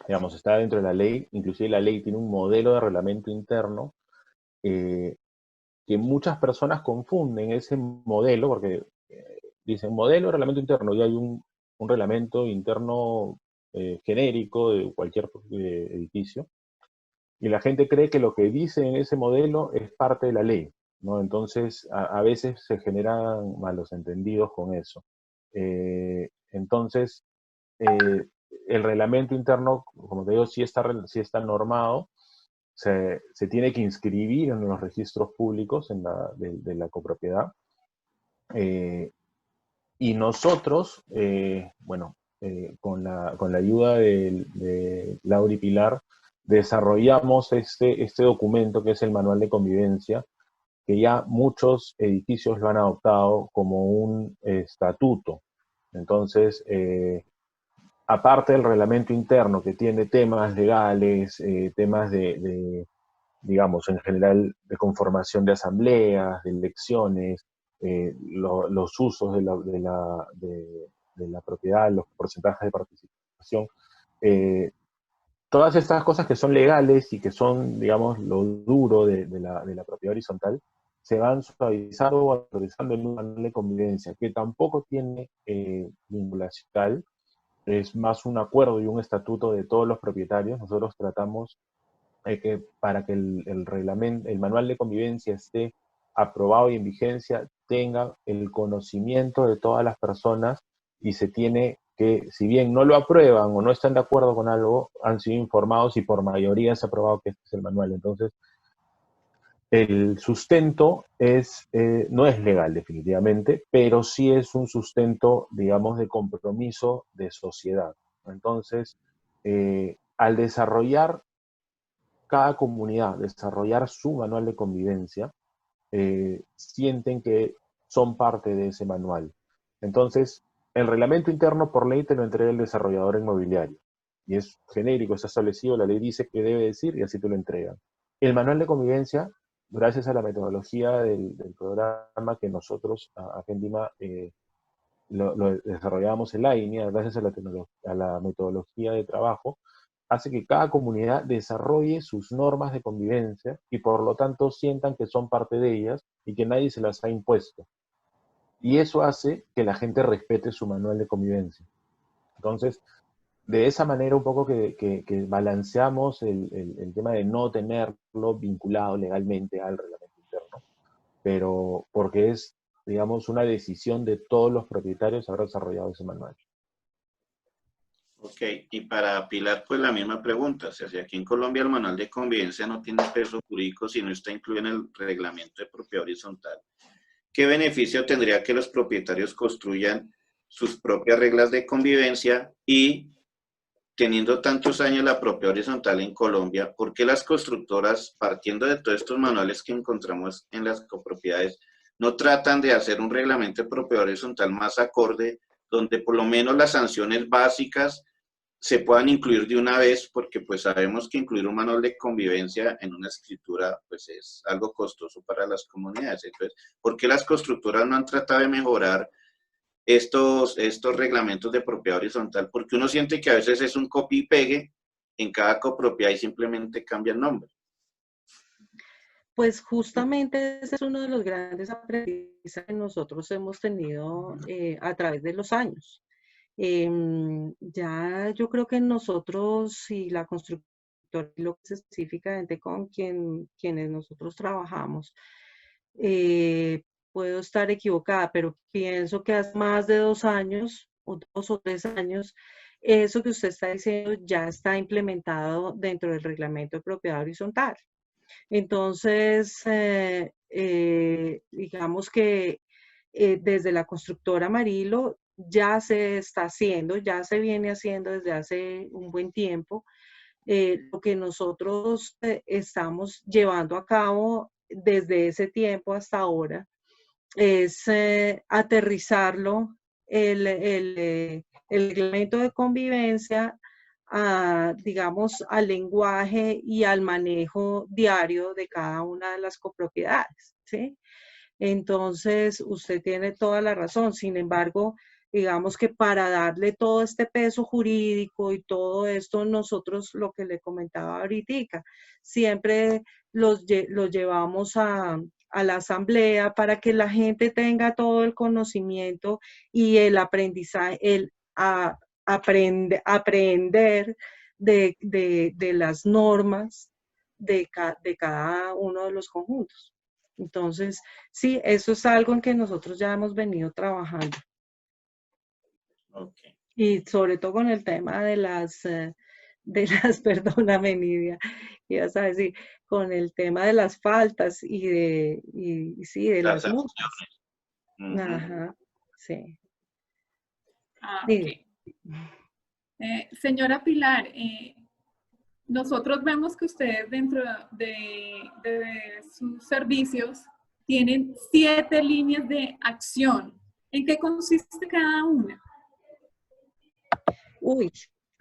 digamos, está dentro de la ley, inclusive la ley tiene un modelo de reglamento interno que muchas personas confunden ese modelo, porque dicen modelo de reglamento interno, y hay un reglamento interno genérico de cualquier edificio, y la gente cree que lo que dice en ese modelo es parte de la ley, ¿no? Entonces, a veces se generan malos entendidos con eso. Entonces, el reglamento interno, como te digo, sí está normado, se tiene que inscribir en los registros públicos de la copropiedad. Y nosotros, con la ayuda de Laura y Pilar, desarrollamos este documento que es el Manual de Convivencia, que ya muchos edificios lo han adoptado como un estatuto. Entonces, aparte del reglamento interno que tiene temas legales, temas digamos, en general, de conformación de asambleas, de elecciones, los usos de la propiedad, los porcentajes de participación, todas estas cosas que son legales y que son, digamos, lo duro de la propiedad horizontal, se van suavizando o actualizando en un manual de convivencia, que tampoco tiene vinculación, es más un acuerdo y un estatuto de todos los propietarios. Nosotros tratamos que para que el manual de convivencia esté aprobado y en vigencia, tenga el conocimiento de todas las personas y se tiene que si bien no lo aprueban o no están de acuerdo con algo, han sido informados y por mayoría se ha aprobado que este es el manual. Entonces, el sustento no es legal definitivamente, pero sí es un sustento, digamos, de compromiso de sociedad. Entonces, al desarrollar cada comunidad, desarrollar su manual de convivencia, sienten que son parte de ese manual. Entonces, el reglamento interno por ley te lo entrega el desarrollador inmobiliario. Y es genérico, está establecido, la ley dice qué debe decir y así te lo entregan. El manual de convivencia, gracias a la metodología del programa que nosotros, Argentina, lo desarrollamos en la INEA, gracias a la metodología de trabajo, hace que cada comunidad desarrolle sus normas de convivencia y por lo tanto sientan que son parte de ellas y que nadie se las ha impuesto. Y eso hace que la gente respete su manual de convivencia. Entonces, de esa manera un poco que balanceamos el tema de no tenerlo vinculado legalmente al reglamento interno, pero porque es, digamos, una decisión de todos los propietarios haber desarrollado ese manual. Ok, y para Pilar, pues la misma pregunta. O sea, si aquí en Colombia el manual de convivencia no tiene peso jurídico, si no está incluido en el reglamento de propiedad horizontal, ¿qué beneficio tendría que los propietarios construyan sus propias reglas de convivencia? Y teniendo tantos años la propiedad horizontal en Colombia, ¿por qué las constructoras, partiendo de todos estos manuales que encontramos en las copropiedades, no tratan de hacer un reglamento de propiedad horizontal más acorde, donde por lo menos las sanciones básicas se puedan incluir de una vez? Porque pues sabemos que incluir un manual de convivencia en una escritura pues es algo costoso para las comunidades. Entonces, ¿por qué las constructoras no han tratado de mejorar estos reglamentos de propiedad horizontal? Porque uno siente que a veces es un copy y pegue en cada copropiedad y simplemente cambia el nombre. Pues justamente ese es uno de los grandes aprendizajes que nosotros hemos tenido a través de los años. Ya yo creo que nosotros y la constructora, lo que es específicamente con quienes nosotros trabajamos, puedo estar equivocada, pero pienso que hace más de 2 años, o 2 o 3 años, eso que usted está diciendo ya está implementado dentro del reglamento de propiedad horizontal. Entonces, digamos que desde la constructora Marilo ya se está haciendo, ya se viene haciendo desde hace un buen tiempo. Lo que nosotros estamos llevando a cabo desde ese tiempo hasta ahora es aterrizarlo, el reglamento de convivencia, digamos, al lenguaje y al manejo diario de cada una de las copropiedades, ¿sí? Entonces, usted tiene toda la razón. Sin embargo, digamos que para darle todo este peso jurídico y todo esto, nosotros, lo que le comentaba ahorita, siempre los llevamos a la asamblea para que la gente tenga todo el conocimiento y el aprendizaje, aprender de las normas de cada uno de los conjuntos. Entonces, sí, eso es algo en que nosotros ya hemos venido trabajando. Okay. Y sobre todo con el tema de las, perdóname, Nidia, ibas a decir, con el tema de las faltas y sí, de las multas. Ajá, sí. Okay. Señora Pilar, nosotros vemos que ustedes dentro de sus servicios tienen 7 líneas de acción. ¿En qué consiste cada una? Uy,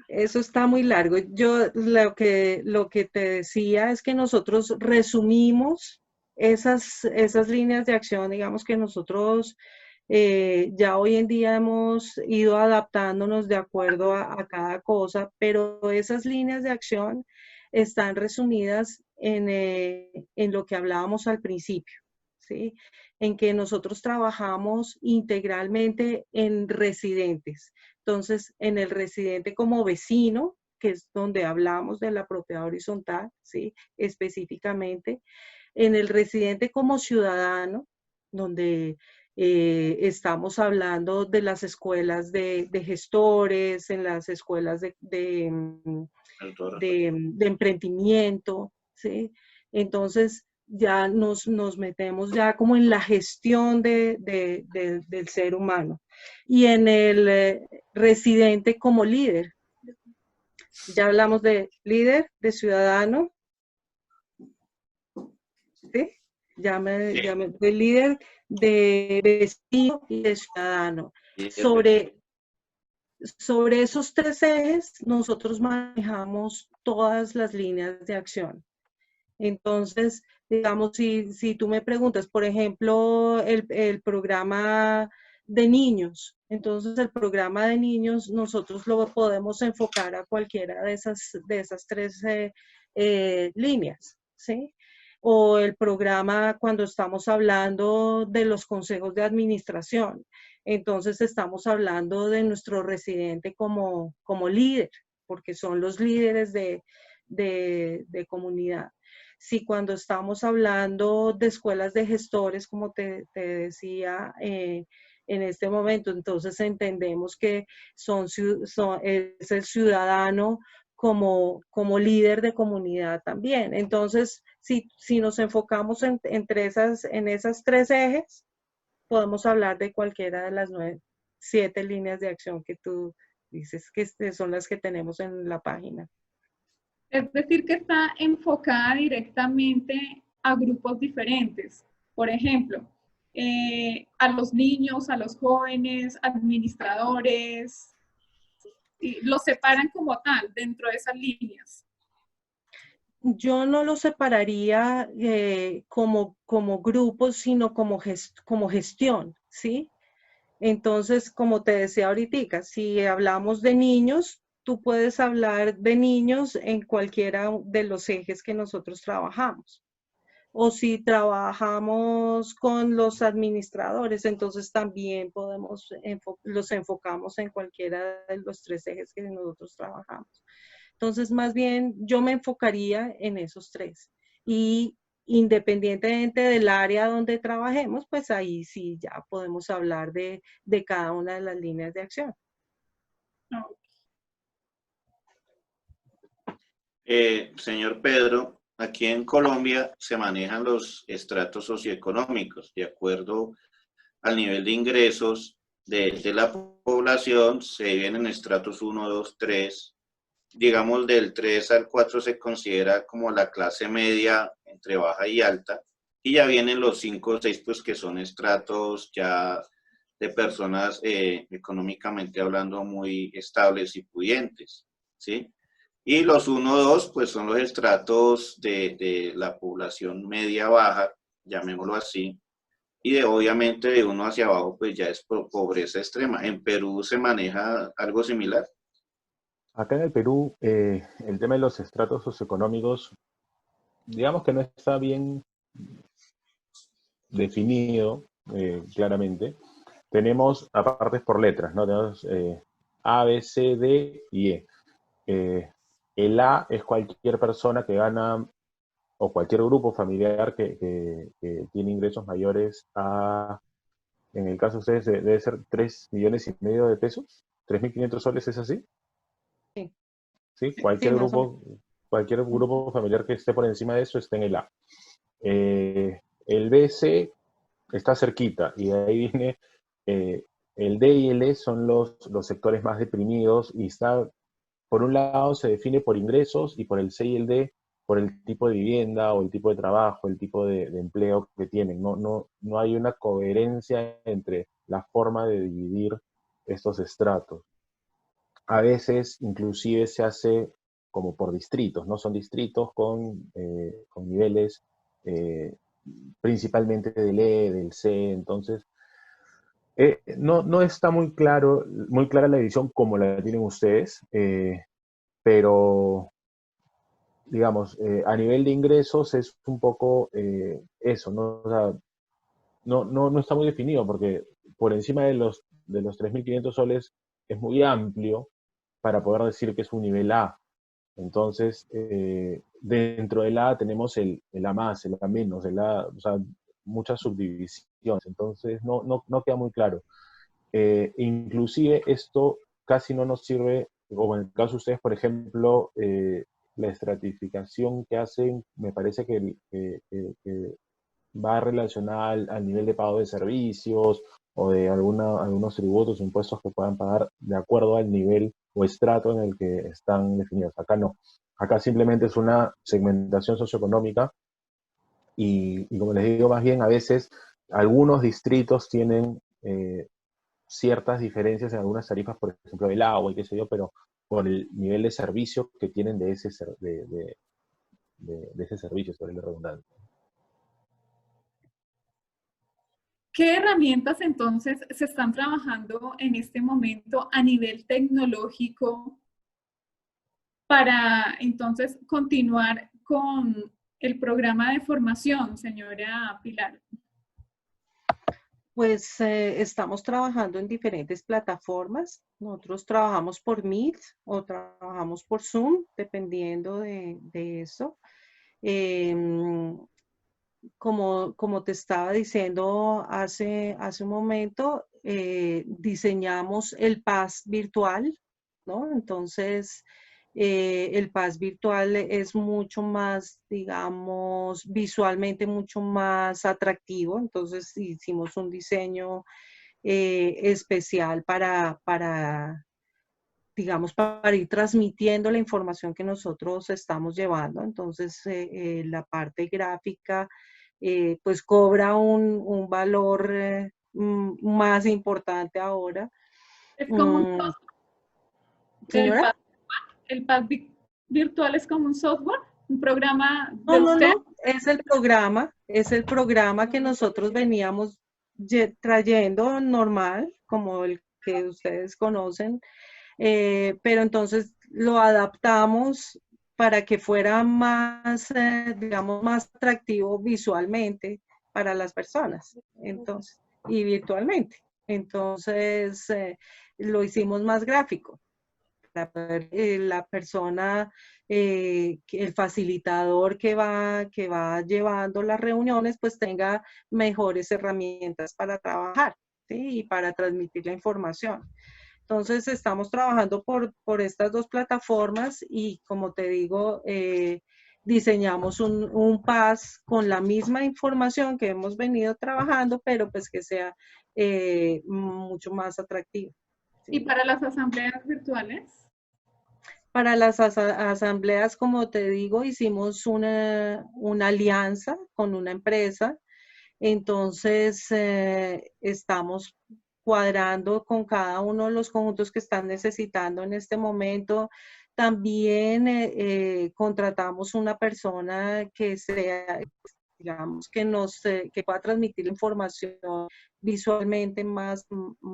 eso está muy largo. Yo lo que te decía es que nosotros resumimos esas líneas de acción, digamos que nosotros ya hoy en día hemos ido adaptándonos de acuerdo a cada cosa, pero esas líneas de acción están resumidas en lo que hablábamos al principio, ¿sí? En que nosotros trabajamos integralmente en residentes. Entonces, en el residente como vecino, que es donde hablamos de la propiedad horizontal, ¿sí? Específicamente. En el residente como ciudadano, donde Estamos hablando de las escuelas de gestores, en las escuelas de emprendimiento, ¿sí? Entonces ya nos metemos ya como en la gestión del ser humano. Y en el residente como líder. Ya hablamos de líder, de ciudadano, ¿sí? De líder, de vecino y de ciudadano. Sobre esos tres ejes, nosotros manejamos todas las líneas de acción. Entonces, digamos, si tú me preguntas, por ejemplo, el programa de niños, entonces el programa de niños nosotros lo podemos enfocar a cualquiera de esas tres líneas, ¿sí? O el programa cuando estamos hablando de los consejos de administración, entonces estamos hablando de nuestro residente como líder, porque son los líderes de comunidad. Si cuando estamos hablando de escuelas de gestores, como te decía en este momento, entonces entendemos que es el ciudadano como líder de comunidad también. Entonces, si nos enfocamos en esas tres ejes, podemos hablar de cualquiera de las 7 líneas de acción que tú dices que son las que tenemos en la página. Es decir, que está enfocada directamente a grupos diferentes. Por ejemplo, a los niños, a los jóvenes, administradores, y los separan como tal dentro de esas líneas. Yo no lo separaría como grupos, sino como gestión, ¿sí? Entonces, como te decía ahorita, si hablamos de niños, tú puedes hablar de niños en cualquiera de los ejes que nosotros trabajamos. O si trabajamos con los administradores, entonces también los enfocamos en cualquiera de los 3 ejes que nosotros trabajamos. Entonces, más bien, yo me enfocaría en esos 3. Y independientemente del área donde trabajemos, pues ahí sí ya podemos hablar de cada una de las líneas de acción. Señor Pedro, aquí en Colombia se manejan los estratos socioeconómicos de acuerdo al nivel de ingresos de la población. Se dividen en estratos 1, 2, 3. Digamos, del 3 al 4 se considera como la clase media entre baja y alta, y ya vienen los 5 o 6, pues que son estratos ya de personas económicamente hablando muy estables y pudientes, ¿sí? Y los 1 o 2, pues son los estratos de la población media baja, llamémoslo así, y obviamente de 1 hacia abajo, pues ya es pobreza extrema. ¿En Perú se maneja algo similar? Acá en el Perú, el tema de los estratos socioeconómicos, digamos que no está bien definido claramente. Tenemos apartes por letras, ¿no? Tenemos A, B, C, D y E. El A es cualquier persona que gana, o cualquier grupo familiar que tiene ingresos mayores a, en el caso de ustedes, debe ser 3,5 millones de pesos, 3.500 soles, ¿es así? Sí. ¿Sí? Cualquier grupo familiar que esté por encima de eso está en el A. El BC está cerquita, y de ahí viene el D y el E son los sectores más deprimidos, y está, por un lado se define por ingresos, y por el C y el D por el tipo de vivienda o el tipo de trabajo, el tipo de empleo que tienen. No hay una coherencia entre la forma de dividir estos estratos. A veces inclusive se hace como por distritos, ¿no? Son distritos con niveles principalmente del E, del C. Entonces no está muy clara la división como la tienen ustedes, pero digamos, a nivel de ingresos es un poco eso, ¿no? O sea, no está muy definido, porque por encima de los 3.500 soles es muy amplio para poder decir que es un nivel A. Entonces, dentro del A tenemos el A más, el A menos, o sea, muchas subdivisiones, entonces no queda muy claro. Inclusive esto casi no nos sirve, como en el caso de ustedes, por ejemplo, la estratificación que hacen, me parece que va relacionada al nivel de pago de servicios o de algunos tributos, impuestos que puedan pagar de acuerdo al nivel o estrato en el que están definidos. Acá no. Acá simplemente es una segmentación socioeconómica y como les digo, más bien a veces algunos distritos tienen ciertas diferencias en algunas tarifas, por ejemplo, del agua y qué sé yo, pero por el nivel de servicio que tienen de ese servicio, sobre la redundancia. ¿Qué herramientas entonces se están trabajando en este momento a nivel tecnológico para entonces continuar con el programa de formación, señora Pilar? Pues estamos trabajando en diferentes plataformas. Nosotros trabajamos por Meet o trabajamos por Zoom, dependiendo de eso. Como te estaba diciendo hace un momento, diseñamos el PAS virtual, ¿no? Entonces, el PAS virtual es mucho más, digamos, visualmente mucho más atractivo. Entonces, hicimos un diseño especial digamos, para ir transmitiendo la información que nosotros estamos llevando. Entonces, la parte gráfica, pues cobra un valor más importante ahora. Es como un Señora. el PAD virtual es como un software, un programa de No, usted. es el programa que nosotros veníamos trayendo normal, como el que ustedes conocen, pero entonces lo adaptamos para que fuera más, digamos, más atractivo visualmente para las personas, entonces, y virtualmente. Entonces, lo hicimos más gráfico, para poder, la persona, el facilitador que va llevando las reuniones, pues tenga mejores herramientas para trabajar, ¿sí? Y para transmitir la información. Entonces, estamos trabajando por estas dos plataformas y, como te digo, diseñamos un PAS con la misma información que hemos venido trabajando, pero pues que sea mucho más atractivo. ¿Sí? ¿Y para las asambleas virtuales? Para las asambleas, como te digo, hicimos una alianza con una empresa. Entonces, estamos cuadrando con cada uno de los conjuntos que están necesitando en este momento. También contratamos una persona que sea, digamos, que pueda transmitir la información visualmente más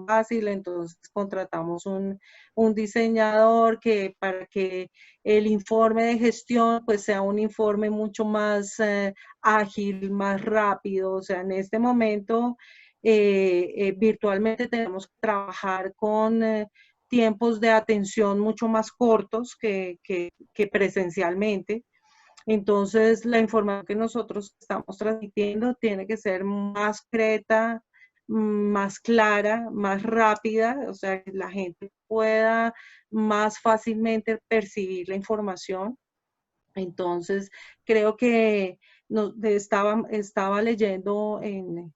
fácil. Entonces contratamos un diseñador para que el informe de gestión pues sea un informe mucho más ágil, más rápido. O sea, en este momento virtualmente tenemos que trabajar con tiempos de atención mucho más cortos que presencialmente. Entonces, la información que nosotros estamos transmitiendo tiene que ser más concreta, más clara, más rápida, o sea, que la gente pueda más fácilmente percibir la información. Entonces, creo que estaba leyendo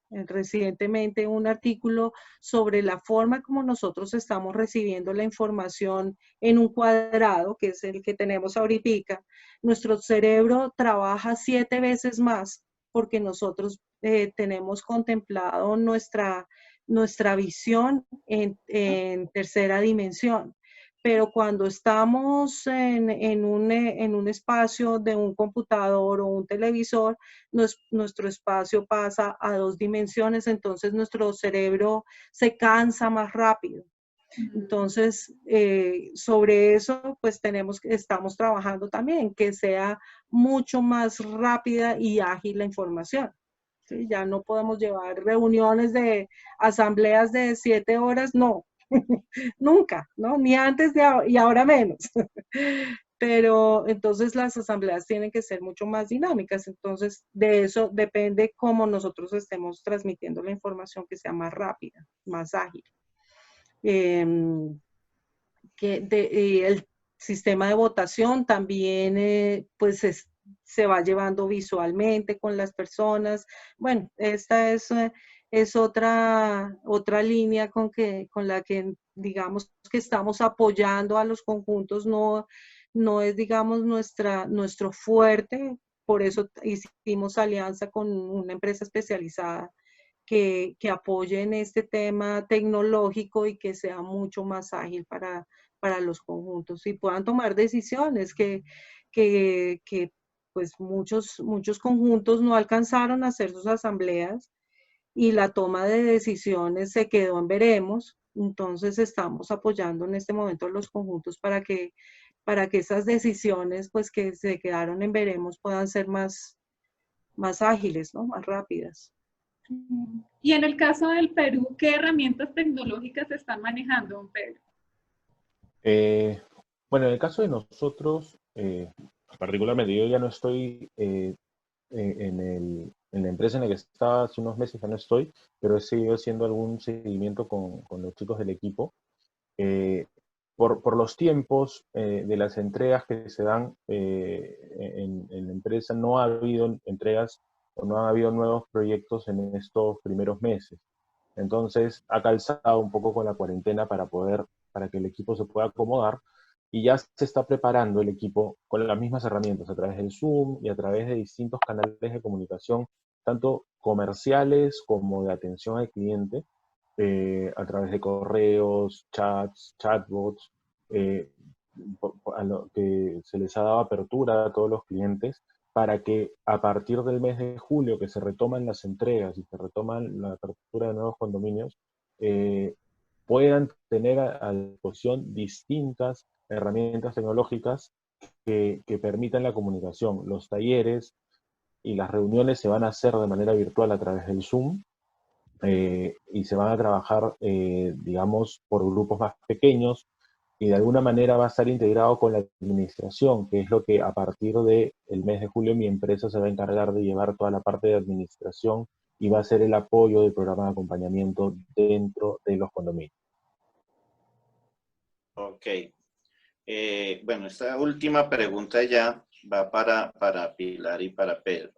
recientemente un artículo sobre la forma como nosotros estamos recibiendo la información en un cuadrado, que es el que tenemos ahorita. Nuestro cerebro trabaja 7 veces más porque nosotros tenemos contemplado nuestra visión en tercera dimensión. Pero cuando estamos en un espacio de un computador o un televisor, nuestro espacio pasa a 2 dimensiones, entonces nuestro cerebro se cansa más rápido. Entonces, sobre eso, pues estamos trabajando también, que sea mucho más rápida y ágil la información. ¿Sí? Ya no podemos llevar reuniones de asambleas de 7 horas, no. Nunca, ¿no? Ni antes y ahora menos. pero entonces las asambleas tienen que ser mucho más dinámicas. Entonces, de eso depende cómo nosotros estemos transmitiendo la información, que sea más rápida, más ágil. Y el sistema de votación también pues se va llevando visualmente con las personas. Bueno, esta es otra línea con la que digamos que estamos apoyando a los conjuntos. No es, digamos, nuestro fuerte. Por eso hicimos alianza con una empresa especializada que apoye en este tema tecnológico y que sea mucho más ágil para los conjuntos y puedan tomar decisiones que pues muchos conjuntos no alcanzaron a hacer sus asambleas y la toma de decisiones se quedó en veremos. Entonces estamos apoyando en este momento a los conjuntos para que esas decisiones pues que se quedaron en veremos puedan ser más ágiles, ¿no? Más rápidas. Y en el caso del Perú, ¿qué herramientas tecnológicas se están manejando, don Pedro? Bueno, en el caso de nosotros, particularmente, yo ya no estoy en la empresa en la que estaba hace unos meses, ya no estoy, pero he seguido haciendo algún seguimiento con los chicos del equipo. Por los tiempos de las entregas que se dan en la empresa, no ha habido entregas o no ha habido nuevos proyectos en estos primeros meses. Entonces, ha calzado un poco con la cuarentena para que el equipo se pueda acomodar y ya se está preparando el equipo con las mismas herramientas a través del Zoom y a través de distintos canales de comunicación, tanto comerciales como de atención al cliente, a través de correos, chats, chatbots, a lo que se les ha dado apertura a todos los clientes para que a partir del mes de julio, que se retoman las entregas y se retoman la apertura de nuevos condominios, puedan tener a disposición distintas herramientas tecnológicas que permitan la comunicación. Los talleres y las reuniones se van a hacer de manera virtual a través del Zoom, y se van a trabajar, digamos, por grupos más pequeños, y de alguna manera va a estar integrado con la administración, que es lo que a partir del mes de julio mi empresa se va a encargar de llevar toda la parte de administración y va a ser el apoyo del programa de acompañamiento dentro de los condominios. Ok. Bueno, esta última pregunta ya va para Pilar y para Pedro.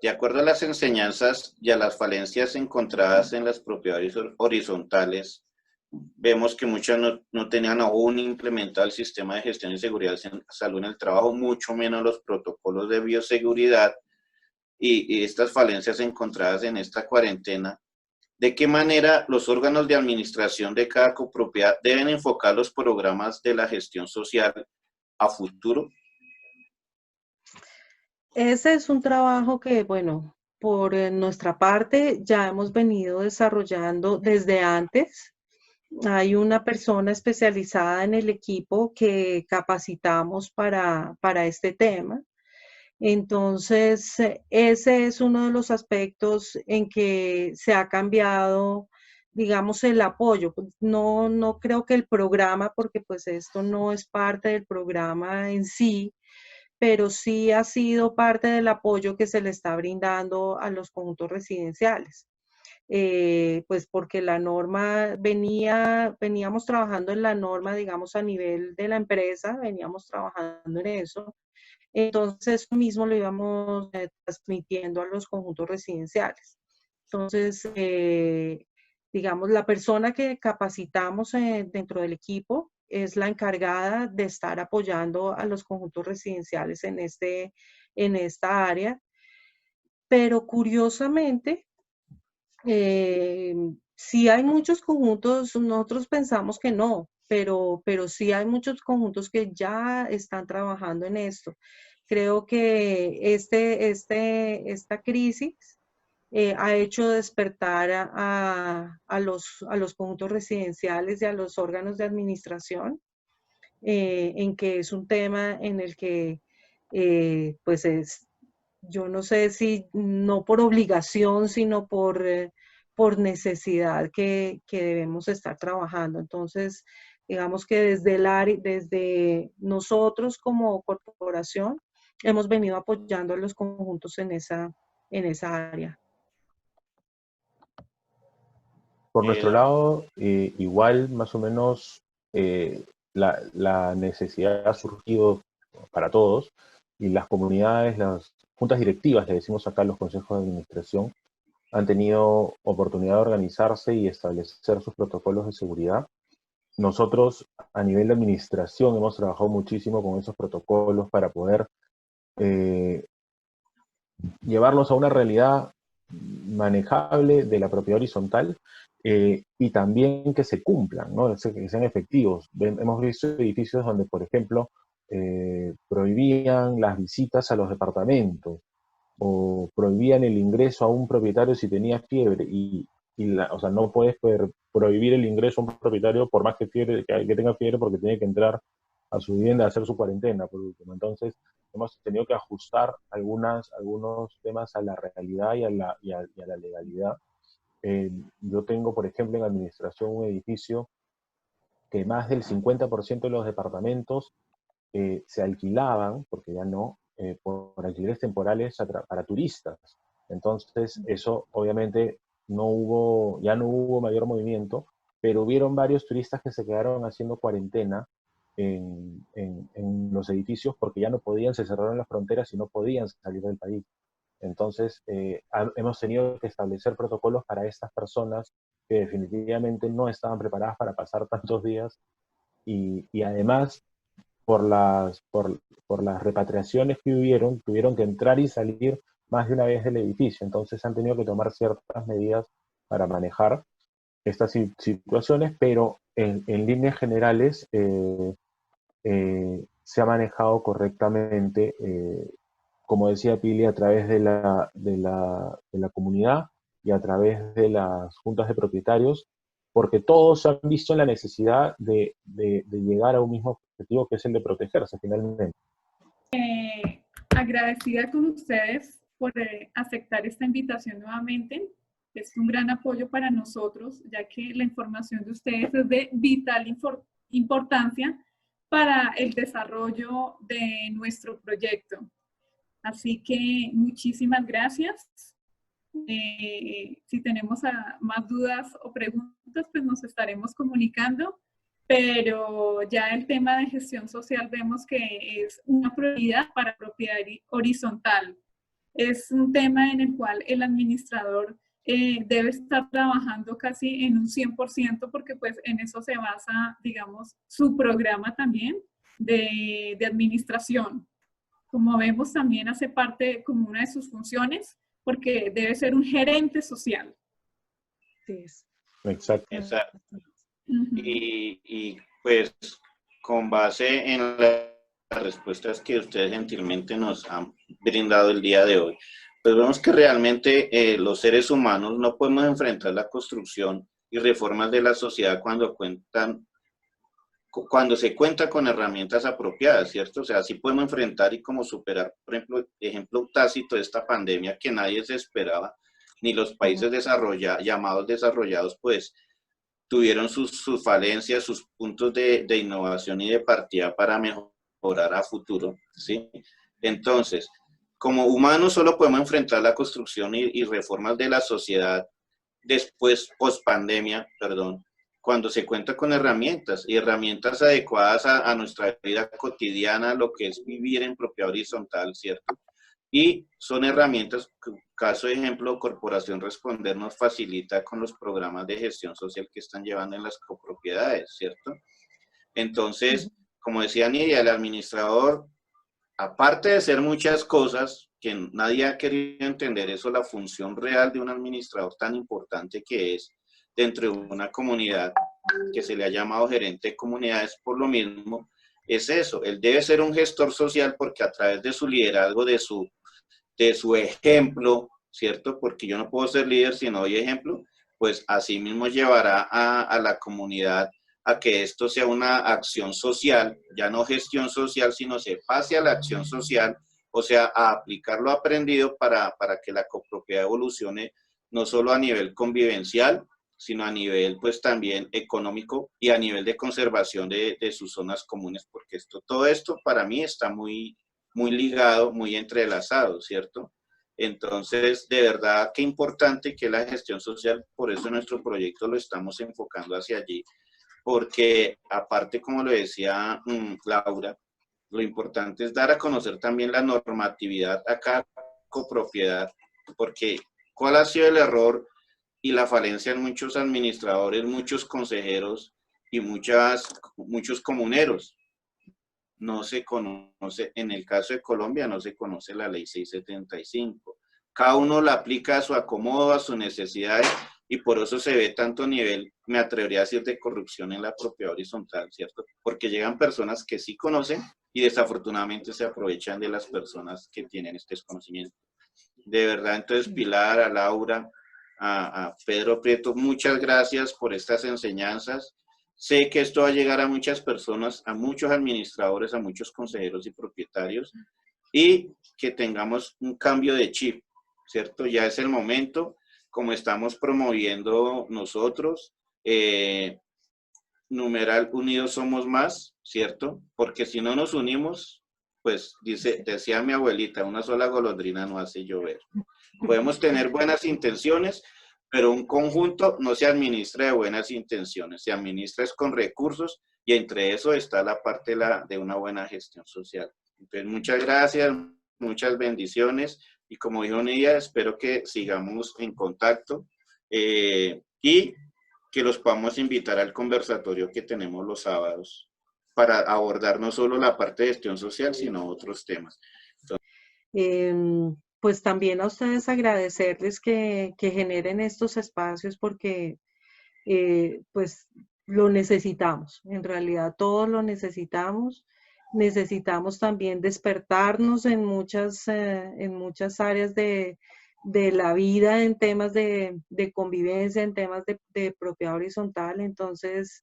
De acuerdo a las enseñanzas y a las falencias encontradas en las propiedades horizontales, vemos que muchas no tenían aún implementado el sistema de gestión y seguridad de salud en el trabajo, mucho menos los protocolos de bioseguridad y estas falencias encontradas en esta cuarentena. ¿De qué manera los órganos de administración de cada copropiedad deben enfocar los programas de la gestión social a futuro? Ese es un trabajo que, bueno, por nuestra parte ya hemos venido desarrollando desde antes. Hay una persona especializada en el equipo que capacitamos para este tema. Entonces, ese es uno de los aspectos en que se ha cambiado, digamos, el apoyo. No creo que el programa, porque pues esto no es parte del programa en sí, pero sí ha sido parte del apoyo que se le está brindando a los conjuntos residenciales. Pues porque la norma veníamos trabajando en la norma, digamos, a nivel de la empresa, veníamos trabajando en eso. Entonces, eso mismo lo íbamos transmitiendo a los conjuntos residenciales. Entonces, digamos, la persona que capacitamos dentro del equipo es la encargada de estar apoyando a los conjuntos residenciales en esta área. Pero curiosamente, sí hay muchos conjuntos, nosotros pensamos que no, pero sí hay muchos conjuntos que ya están trabajando en esto. Creo que esta crisis ha hecho despertar a los conjuntos residenciales y a los órganos de administración, en que es un tema en el que pues yo no sé si no por obligación, sino por necesidad que debemos estar trabajando. Entonces, Digamos que desde nosotros como corporación hemos venido apoyando a los conjuntos en esa área. Por nuestro lado, igual más o menos la necesidad ha surgido para todos y las comunidades, las juntas directivas, le decimos acá los consejos de administración, han tenido oportunidad de organizarse y establecer sus protocolos de seguridad. Nosotros a nivel de administración hemos trabajado muchísimo con esos protocolos para poder llevarlos a una realidad manejable de la propiedad horizontal y también que se cumplan, ¿no? Que sean efectivos. Hemos visto edificios donde, por ejemplo, prohibían las visitas a los departamentos o prohibían el ingreso a un propietario si tenía fiebre o sea, no puedes prohibir el ingreso a un propietario por más que tenga fiebre porque tiene que entrar a su vivienda a hacer su cuarentena, por último. Entonces, hemos tenido que ajustar algunos temas a la realidad y a la legalidad. Yo tengo, por ejemplo, en administración un edificio que más del 50% de los departamentos se alquilaban, porque ya no, por alquileres temporales para turistas. Entonces, eso obviamente ya no hubo mayor movimiento, pero hubieron varios turistas que se quedaron haciendo cuarentena en los edificios porque ya no podían, se cerraron las fronteras y no podían salir del país. Entonces, hemos tenido que establecer protocolos para estas personas que definitivamente no estaban preparadas para pasar tantos días y además por las repatriaciones que tuvieron que entrar y salir más de una vez del edificio. Entonces han tenido que tomar ciertas medidas para manejar estas situaciones, pero en líneas generales se ha manejado correctamente, como decía Pili, a través de la comunidad y a través de las juntas de propietarios, porque todos han visto la necesidad de llegar a un mismo objetivo, que es el de protegerse finalmente. Agradecida con ustedes por aceptar esta invitación nuevamente. Es un gran apoyo para nosotros, ya que la información de ustedes es de vital importancia para el desarrollo de nuestro proyecto. Así que muchísimas gracias. Si tenemos más dudas o preguntas, pues nos estaremos comunicando, pero ya el tema de gestión social vemos que es una prioridad para propiedad horizontal. Es un tema en el cual el administrador debe estar trabajando casi en un 100% porque pues en eso se basa, digamos, su programa también de administración. Como vemos, también hace parte como una de sus funciones porque debe ser un gerente social. Sí. Exacto. Exacto. Y pues con base en las respuestas que ustedes gentilmente nos han brindado el día de hoy, pues vemos que realmente los seres humanos no podemos enfrentar la construcción y reformas de la sociedad cuando se cuenta con herramientas apropiadas, ¿cierto? O sea, sí podemos enfrentar y como superar, por ejemplo tácito de esta pandemia que nadie se esperaba, ni los países llamados desarrollados, pues tuvieron sus falencias, sus puntos de innovación y de partida para mejorar a futuro, ¿sí? Entonces, como humanos solo podemos enfrentar la construcción y reformas de la sociedad después, post pandemia, cuando se cuenta con herramientas y herramientas adecuadas a nuestra vida cotidiana, lo que es vivir en propiedad horizontal, ¿cierto? Y son herramientas, caso de ejemplo, Corporación Responder nos facilita con los programas de gestión social que están llevando en las copropiedades, ¿cierto? Entonces, como decía Nidia, el administrador, aparte de ser muchas cosas que nadie ha querido entender, eso, la función real de un administrador tan importante que es dentro de una comunidad, que se le ha llamado gerente de comunidades por lo mismo, es eso, él debe ser un gestor social porque a través de su liderazgo, de su ejemplo, ¿cierto? Porque yo no puedo ser líder si no doy ejemplo, pues así mismo llevará a la comunidad a que esto sea una acción social, ya no gestión social, sino se pase a la acción social, o sea, a aplicar lo aprendido para que la copropiedad evolucione no solo a nivel convivencial, sino a nivel pues también económico y a nivel de conservación de sus zonas comunes, porque todo esto para mí está muy ligado, muy entrelazado, ¿cierto? Entonces, de verdad, qué importante que la gestión social, por eso nuestro proyecto lo estamos enfocando hacia allí, porque aparte, como lo decía Laura, lo importante es dar a conocer también la normatividad a cada copropiedad, porque ¿cuál ha sido el error y la falencia en muchos administradores, muchos consejeros y muchos comuneros? No se conoce, en el caso de Colombia no se conoce la ley 675. Cada uno la aplica a su acomodo, a sus necesidades, y por eso se ve tanto nivel, me atrevería a decir, de corrupción en la propiedad horizontal, ¿cierto? Porque llegan personas que sí conocen y desafortunadamente se aprovechan de las personas que tienen este desconocimiento. De verdad, entonces, Pilar, a Laura, a Pedro Prieto, muchas gracias por estas enseñanzas. Sé que esto va a llegar a muchas personas, a muchos administradores, a muchos consejeros y propietarios, y que tengamos un cambio de chip, ¿cierto? Ya es el momento, como estamos promoviendo nosotros, numeral unidos somos más, ¿cierto? Porque si no nos unimos, pues decía mi abuelita, una sola golondrina no hace llover. Podemos tener buenas intenciones, pero un conjunto no se administra de buenas intenciones, se administra es con recursos, y entre eso está la parte de una buena gestión social. Entonces, muchas gracias, muchas bendiciones, y como dijo Nidia, espero que sigamos en contacto y que los podamos invitar al conversatorio que tenemos los sábados para abordar no solo la parte de gestión social, sino otros temas. Pues también a ustedes agradecerles que generen estos espacios porque pues lo necesitamos, en realidad todos lo necesitamos. Necesitamos también despertarnos en muchas áreas de la vida, en temas de convivencia, en temas de propiedad horizontal. Entonces,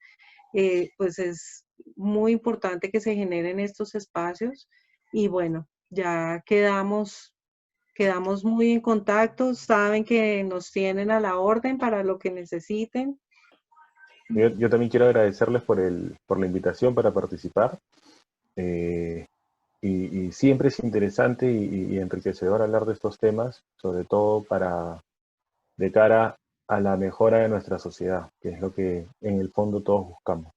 pues es muy importante que se generen estos espacios y bueno, ya quedamos muy en contacto, saben que nos tienen a la orden para lo que necesiten. Yo también quiero agradecerles por la invitación para participar. Y siempre es interesante y enriquecedor hablar de estos temas, sobre todo de cara a la mejora de nuestra sociedad, que es lo que en el fondo todos buscamos.